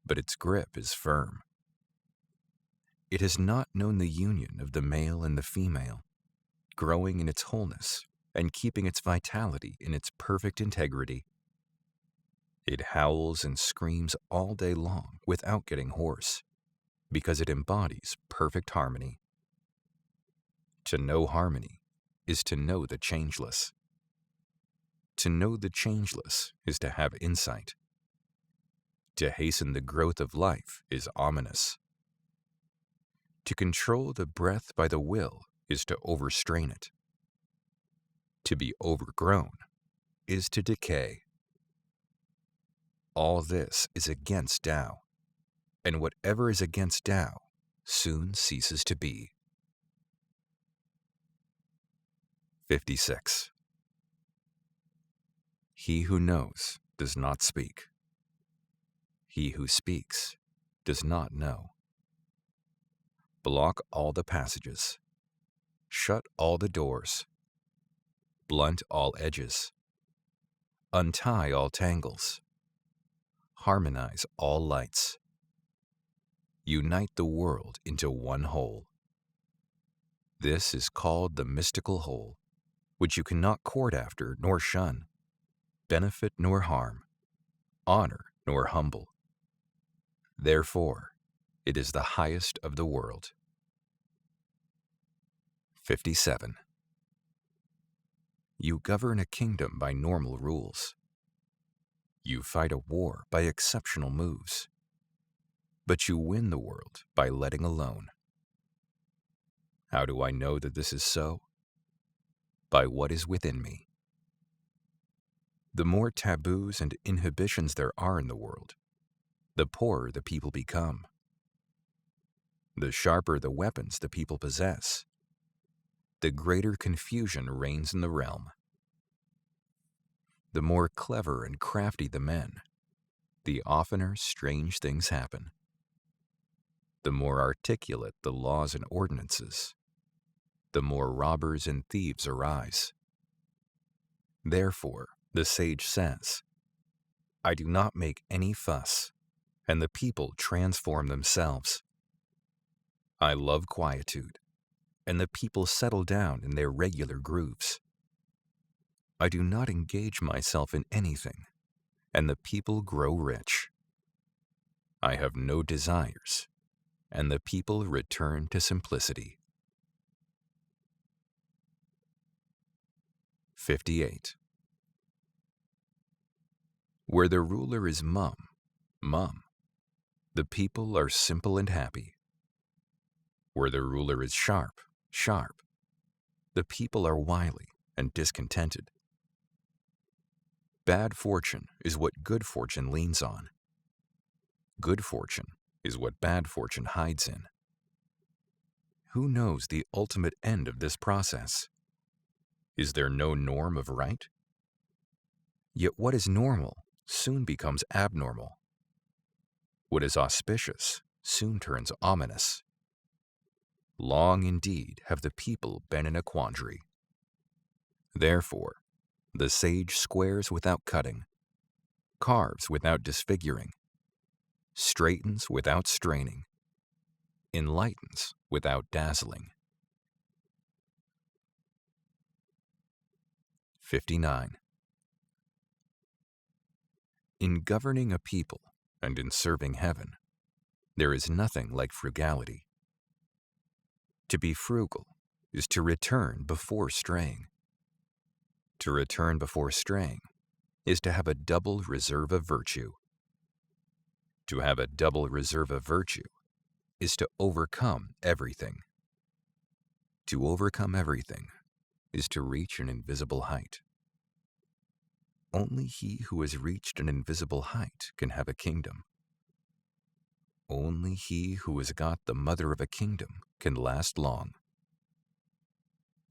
but its grip is firm. It has not known the union of the male and the female, growing in its wholeness and keeping its vitality in its perfect integrity. It howls and screams all day long without getting hoarse, because it embodies perfect harmony. To know harmony is to know the changeless. To know the changeless is to have insight. To hasten the growth of life is ominous. To control the breath by the will is to overstrain it. To be overgrown is to decay. All this is against Tao, and whatever is against Tao soon ceases to be. 56. He who knows does not speak. He who speaks does not know. Block all the passages. Shut all the doors. blunt all edges, untie all tangles, harmonize all lights, unite the world into one whole. This is called the mystical whole, which you cannot court after nor shun, benefit nor harm, honor nor humble. Therefore, it is the highest of the world. 57. You govern a kingdom by normal rules. You fight a war by exceptional moves. But you win the world by letting alone. How do I know that this is so? By what is within me. The more taboos and inhibitions there are in the world, the poorer the people become. The sharper the weapons the people possess, the greater confusion reigns in the realm. The more clever and crafty the men, the oftener strange things happen. The more articulate the laws and ordinances, the more robbers and thieves arise. Therefore, the sage says, I do not make any fuss, and the people transform themselves. I love quietude, and the people settle down in their regular grooves. I do not engage myself in anything, and the people grow rich. I have no desires, and the people return to simplicity. 58. Where the ruler is mum, mum, the people are simple and happy. Where the ruler is sharp, sharp, the people are wily and discontented. Bad fortune is what good fortune leans on. Good fortune is what bad fortune hides in. Who knows the ultimate end of this process? Is there no norm of right? Yet what is normal soon becomes abnormal. What is auspicious soon turns ominous. Long indeed have the people been in a quandary. Therefore, the sage squares without cutting, carves without disfiguring, straightens without straining, enlightens without dazzling. 59. In governing a people and in serving heaven, there is nothing like frugality. To be frugal is to return before straying. To return before straying is to have a double reserve of virtue. To have a double reserve of virtue is to overcome everything. To overcome everything is to reach an invisible height. Only he who has reached an invisible height can have a kingdom. Only he who has got the mother of a kingdom can last long.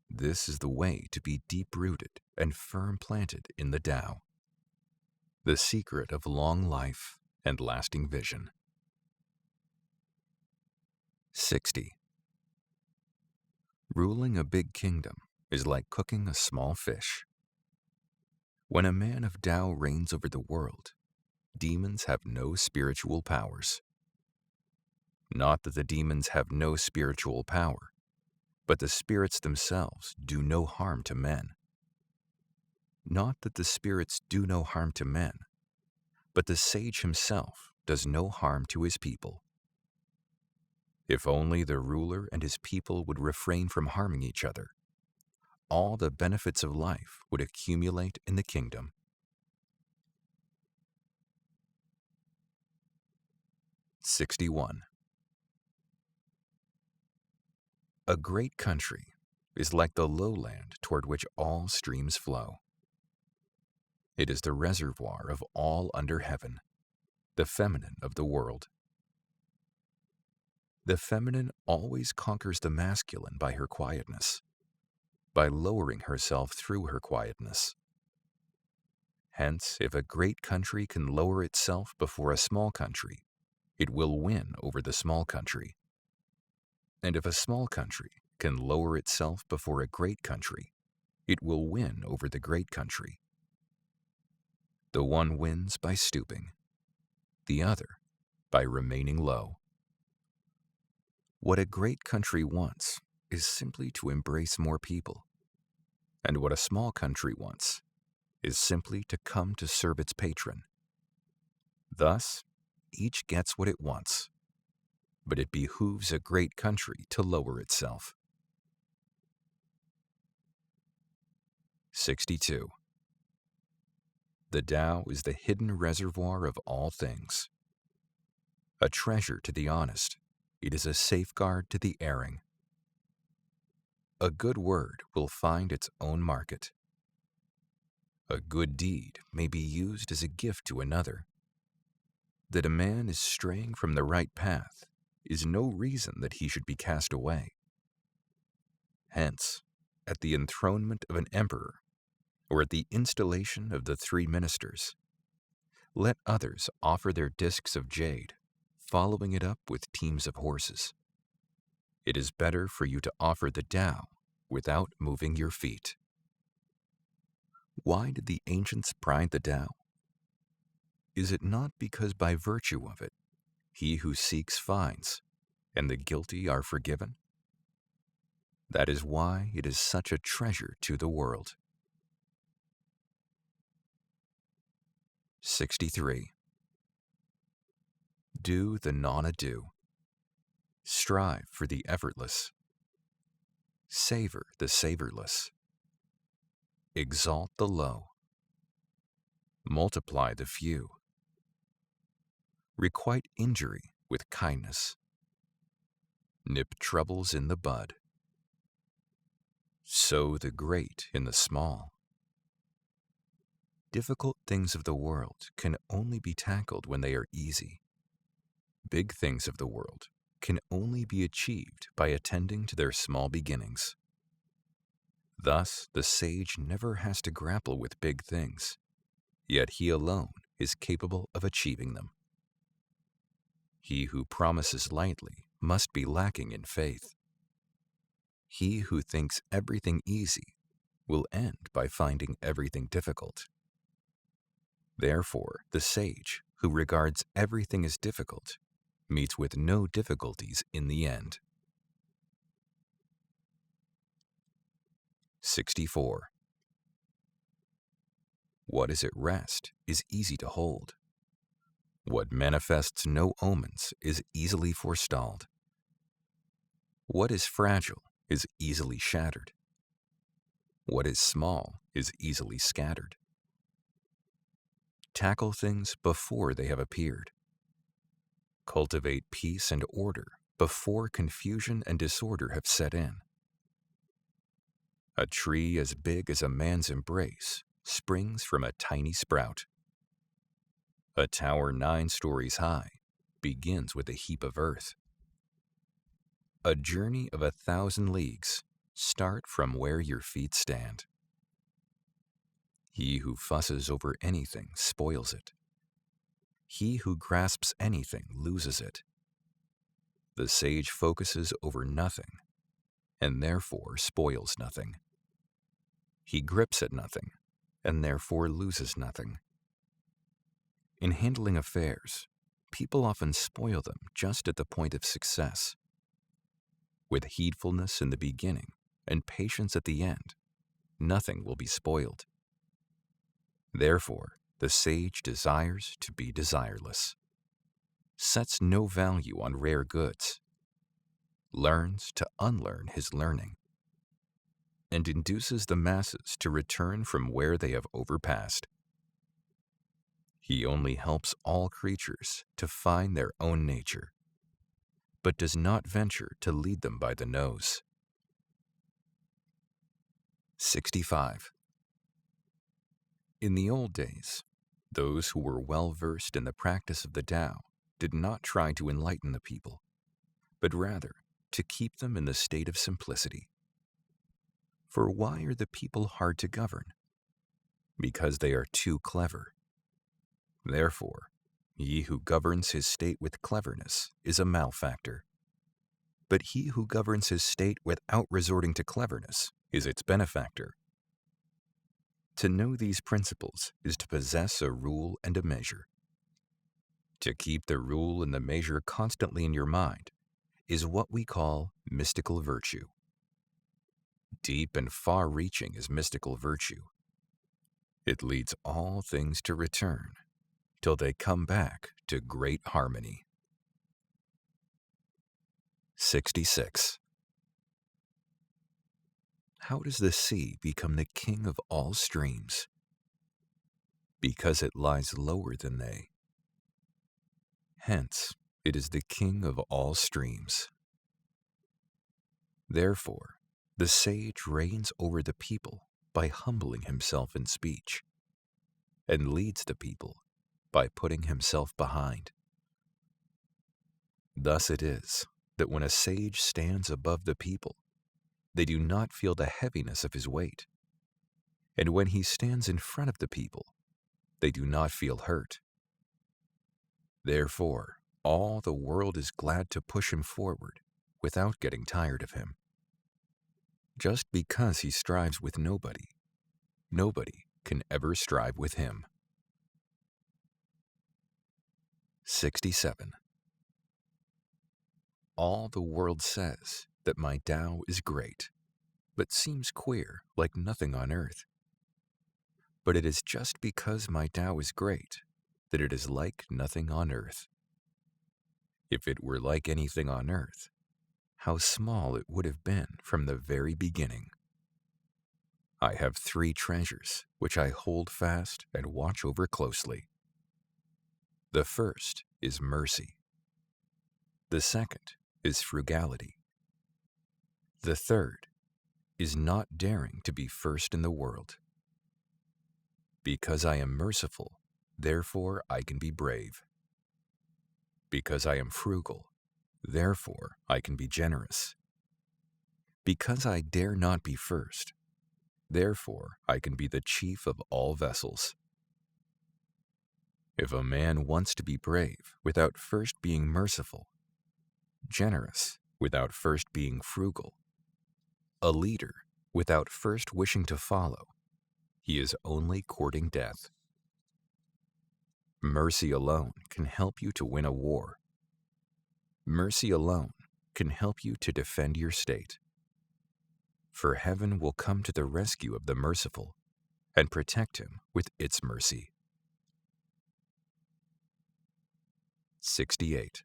This is the way to be deep-rooted and firm-planted in the Tao, the secret of long life and lasting vision. 60. Ruling a big kingdom is like cooking a small fish. When a man of Tao reigns over the world, demons have no spiritual powers. Not that the demons have no spiritual power, but the spirits themselves do no harm to men. Not that the spirits do no harm to men, but the sage himself does no harm to his people. If only the ruler and his people would refrain from harming each other, all the benefits of life would accumulate in the kingdom. 61. A great country is like the lowland toward which all streams flow. It is the reservoir of all under heaven, the feminine of the world. The feminine always conquers the masculine by her quietness, by lowering herself through her quietness. Hence, if a great country can lower itself before a small country, it will win over the small country. And if a small country can lower itself before a great country, it will win over the great country. The one wins by stooping, the other by remaining low. What a great country wants is simply to embrace more people, and what a small country wants is simply to come to serve its patron. Thus, each gets what it wants, but it behooves a great country to lower itself. 62. The Tao is the hidden reservoir of all things. A treasure to the honest, it is a safeguard to the erring. A good word will find its own market. A good deed may be used as a gift to another. That a man is straying from the right path is no reason that he should be cast away. Hence, at the enthronement of an emperor, or at the installation of the 3 ministers, let others offer their discs of jade, following it up with teams of horses. It is better for you to offer the Tao without moving your feet. Why did the ancients pride the Tao? Is it not because by virtue of it, he who seeks finds, and the guilty are forgiven? That is why it is such a treasure to the world. 63. Do the non-ado. Strive for the effortless. Savor the savorless. Exalt the low. Multiply the few. Requite injury with kindness. Nip troubles in the bud. Sow the great in the small. Difficult things of the world can only be tackled when they are easy. Big things of the world can only be achieved by attending to their small beginnings. Thus, the sage never has to grapple with big things, yet he alone is capable of achieving them. He who promises lightly must be lacking in faith. He who thinks everything easy will end by finding everything difficult. Therefore, the sage, who regards everything as difficult, meets with no difficulties in the end. 64. What is at rest is easy to hold. What manifests no omens is easily forestalled. What is fragile is easily shattered. What is small is easily scattered. Tackle things before they have appeared. Cultivate peace and order before confusion and disorder have set in. A tree as big as a man's embrace springs from a tiny sprout. A tower 9 stories high begins with a heap of earth. A journey of 1,000 leagues start from where your feet stand. He who fusses over anything spoils it. He who grasps anything loses it. The sage focuses over nothing, and therefore spoils nothing. He grips at nothing, and therefore loses nothing. In handling affairs, people often spoil them just at the point of success. With heedfulness in the beginning and patience at the end, nothing will be spoiled. Therefore, the sage desires to be desireless, sets no value on rare goods, learns to unlearn his learning, and induces the masses to return from where they have overpassed. He only helps all creatures to find their own nature, but does not venture to lead them by the nose. 65. In the old days, those who were well versed in the practice of the Tao did not try to enlighten the people, but rather to keep them in the state of simplicity. For why are the people hard to govern? Because they are too clever. Therefore, he who governs his state with cleverness is a malefactor. But he who governs his state without resorting to cleverness is its benefactor, To know these principles is to possess a rule and a measure. To keep the rule and the measure constantly in your mind is what we call mystical virtue. Deep and far-reaching is mystical virtue. It leads all things to return till they come back to great harmony. 66. How does the sea become the king of all streams? Because it lies lower than they. Hence, it is the king of all streams. Therefore, the sage reigns over the people by humbling himself in speech, and leads the people by putting himself behind. Thus it is that when a sage stands above the people, they do not feel the heaviness of his weight. And when he stands in front of the people, they do not feel hurt. Therefore, all the world is glad to push him forward without getting tired of him. Just because he strives with nobody, nobody can ever strive with him. 67. All the world says that my Tao is great, but seems queer like nothing on earth. But it is just because my Tao is great that it is like nothing on earth. If it were like anything on earth, how small it would have been from the very beginning. I have 3 treasures which I hold fast and watch over closely. The first is mercy. The second is frugality. The third is not daring to be first in the world. Because I am merciful, therefore I can be brave. Because I am frugal, therefore I can be generous. Because I dare not be first, therefore I can be the chief of all vessels. If a man wants to be brave without first being merciful, generous without first being frugal, a leader without first wishing to follow, he is only courting death. Mercy alone can help you to win a war. Mercy alone can help you to defend your state. For heaven will come to the rescue of the merciful and protect him with its mercy. 68.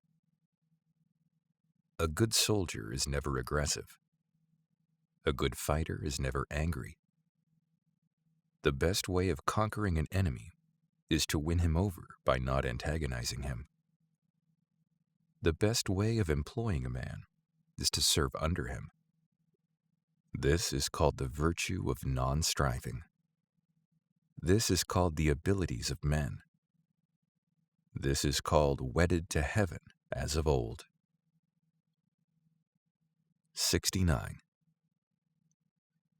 A good soldier is never aggressive. A good fighter is never angry. The best way of conquering an enemy is to win him over by not antagonizing him. The best way of employing a man is to serve under him. This is called the virtue of non-striving. This is called the abilities of men. This is called wedded to heaven as of old. 69.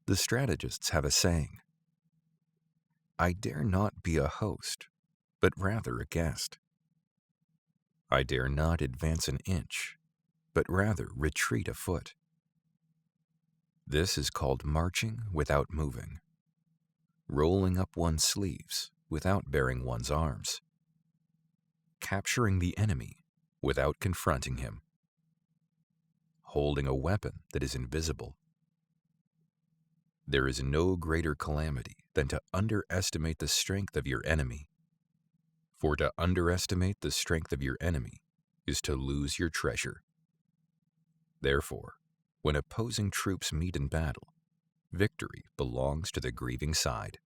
The strategists have a saying, I dare not be a host, but rather a guest. I dare not advance an inch, but rather retreat a foot. This is called marching without moving, rolling up one's sleeves without baring one's arms, capturing the enemy without confronting him, holding a weapon that is invisible. There is no greater calamity than to underestimate the strength of your enemy. For to underestimate the strength of your enemy is to lose your treasure. Therefore, when opposing troops meet in battle, victory belongs to the grieving side.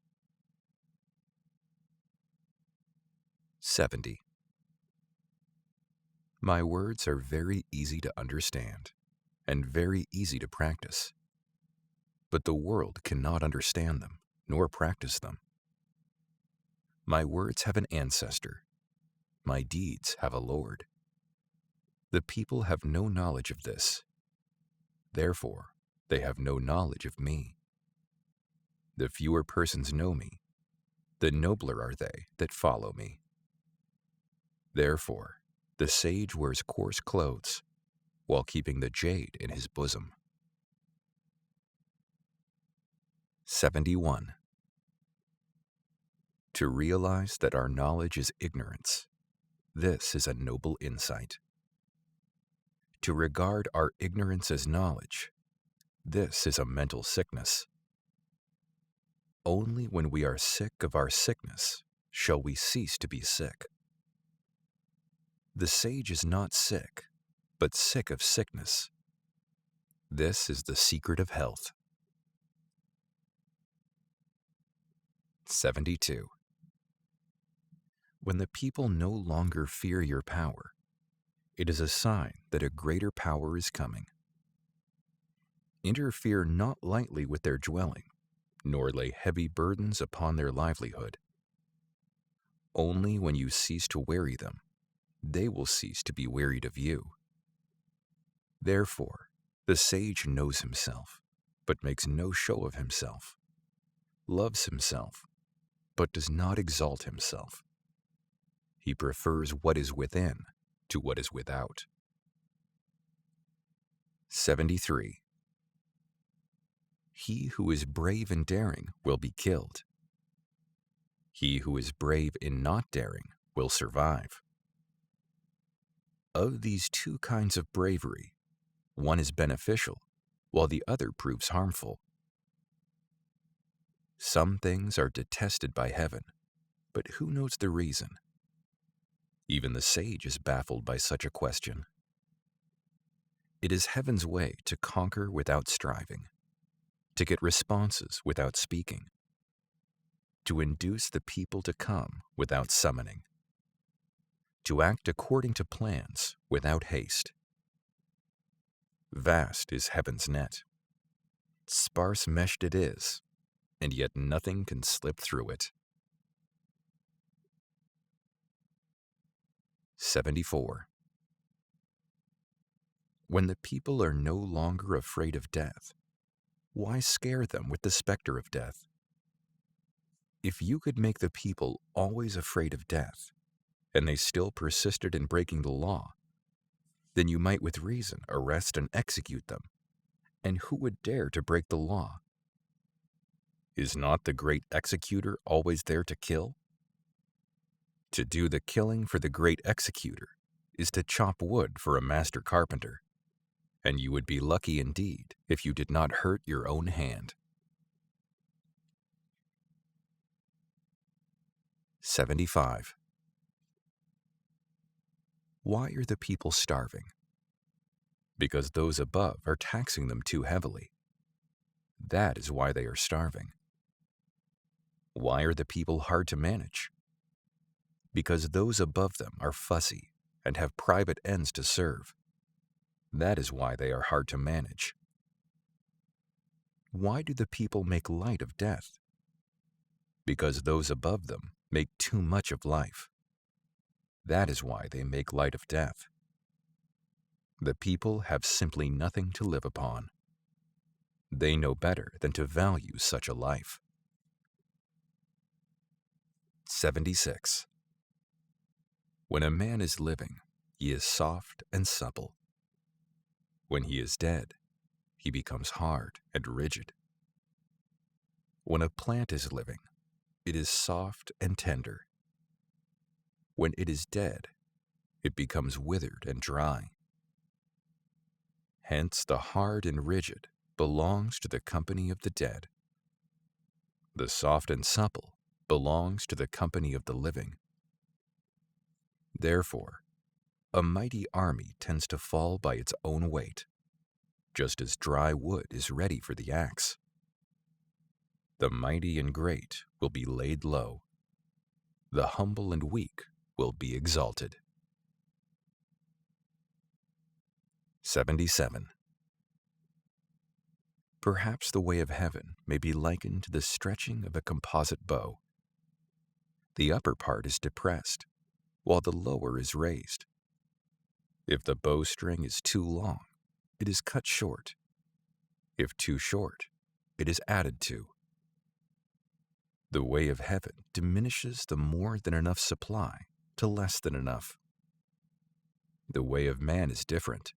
70. My words are very easy to understand and very easy to practice. But the world cannot understand them, nor practice them. My words have an ancestor. My deeds have a Lord. The people have no knowledge of this. Therefore, they have no knowledge of me. The fewer persons know me, the nobler are they that follow me. Therefore, the sage wears coarse clothes, while keeping the jade in his bosom. 71. To realize that our knowledge is ignorance, this is a noble insight. To regard our ignorance as knowledge, this is a mental sickness. Only when we are sick of our sickness shall we cease to be sick. The sage is not sick, but sick of sickness. This is the secret of health. 72. When the people no longer fear your power, it is a sign that a greater power is coming. Interfere not lightly with their dwelling, nor lay heavy burdens upon their livelihood. Only when you cease to weary them, they will cease to be wearied of you. Therefore, the sage knows himself, but makes no show of himself, loves himself, but does not exalt himself. He prefers what is within to what is without. 73. He who is brave in daring will be killed. He who is brave in not daring will survive. Of these two kinds of bravery, one is beneficial, while the other proves harmful. Some things are detested by heaven, but who knows the reason? Even the sage is baffled by such a question. It is heaven's way to conquer without striving, to get responses without speaking, to induce the people to come without summoning, to act according to plans without haste. Vast is heaven's net. Sparse meshed it is, and yet nothing can slip through it. 74. When the people are no longer afraid of death, why scare them with the specter of death? If you could make the people always afraid of death, and they still persisted in breaking the law, then you might with reason arrest and execute them. And who would dare to break the law? Is not the great executor always there to kill? To do the killing for the great executor is to chop wood for a master carpenter, and you would be lucky indeed if you did not hurt your own hand. 75. Why are the people starving? Because those above are taxing them too heavily. That is why they are starving. Why are the people hard to manage? Because those above them are fussy and have private ends to serve. That is why they are hard to manage. Why do the people make light of death? Because those above them make too much of life. That is why they make light of death. The people have simply nothing to live upon. They know better than to value such a life. 76. When a man is living, he is soft and supple. When he is dead, he becomes hard and rigid. When a plant is living, it is soft and tender. When it is dead, it becomes withered and dry. Hence the hard and rigid belongs to the company of the dead. The soft and supple belongs to the company of the living. Therefore, a mighty army tends to fall by its own weight, just as dry wood is ready for the axe. The mighty and great will be laid low. The humble and weak will be exalted. 77. Perhaps the way of heaven may be likened to the stretching of a composite bow. The upper part is depressed, while the lower is raised. If the bowstring is too long, it is cut short. If too short, it is added to. The way of heaven diminishes the more than enough supply to less than enough. The way of man is different.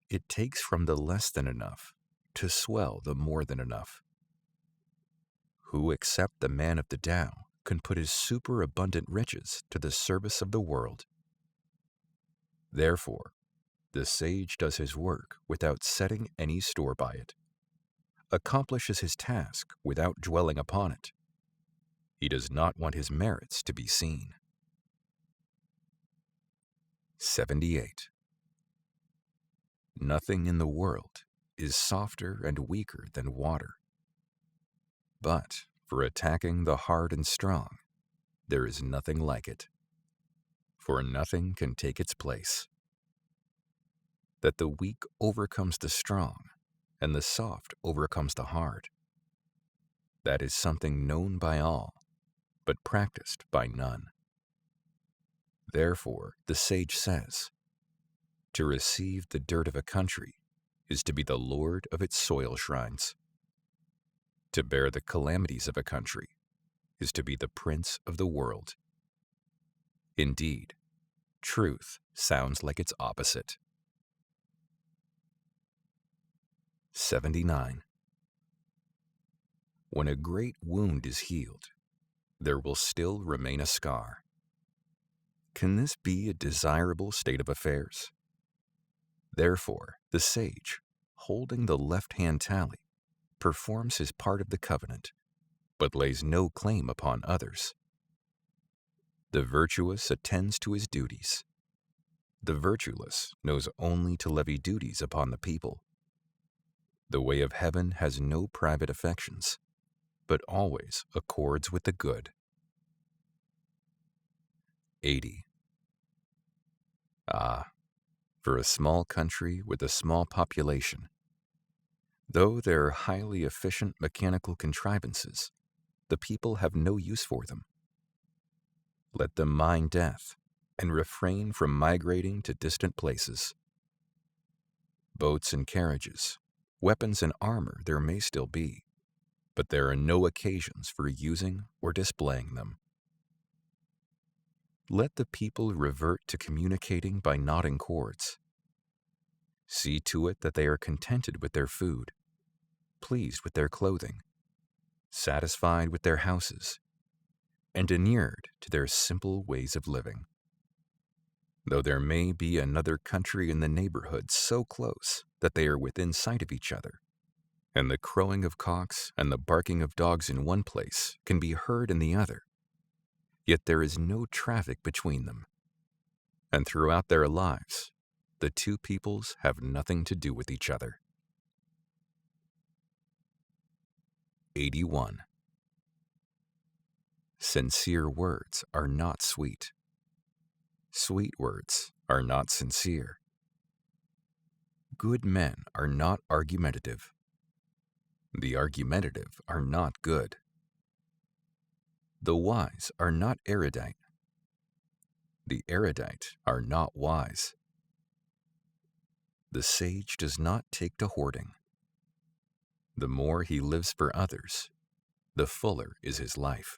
It takes from the less than enough to swell the more than enough. Who except the man of the Tao can put his superabundant riches to the service of the world. Therefore, the sage does his work without setting any store by it, accomplishes his task without dwelling upon it. He does not want his merits to be seen. 78. Nothing in the world is softer and weaker than water. But for attacking the hard and strong, there is nothing like it. For nothing can take its place. That the weak overcomes the strong, and the soft overcomes the hard. That is something known by all, but practiced by none. Therefore, the sage says, to receive the dirt of a country is to be the lord of its soil shrines. To bear the calamities of a country is to be the prince of the world. Indeed, truth sounds like its opposite. 79. When a great wound is healed, there will still remain a scar. Can this be a desirable state of affairs? Therefore, the sage, holding the left-hand tally, performs his part of the covenant, but lays no claim upon others. The virtuous attends to his duties. The virtueless knows only to levy duties upon the people. The way of heaven has no private affections, but always accords with the good. 80. For a small country with a small population, though they're highly efficient mechanical contrivances, the people have no use for them. Let them mine death and refrain from migrating to distant places. Boats and carriages, weapons and armor there may still be, but there are no occasions for using or displaying them. Let the people revert to communicating by knotting cords. See to it that they are contented with their food, pleased with their clothing, satisfied with their houses, and inured to their simple ways of living. Though there may be another country in the neighborhood so close that they are within sight of each other, and the crowing of cocks and the barking of dogs in one place can be heard in the other, yet there is no traffic between them, and throughout their lives, the two peoples have nothing to do with each other. 81. Sincere words are not sweet. Sweet words are not sincere. Good men are not argumentative. The argumentative are not good. The wise are not erudite. The erudite are not wise. The sage does not take to hoarding. The more he lives for others, the fuller is his life.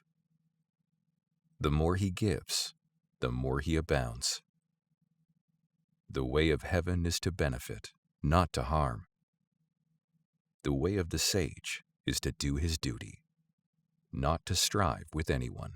The more he gives, the more he abounds. The way of heaven is to benefit, not to harm. The way of the sage is to do his duty, not to strive with anyone.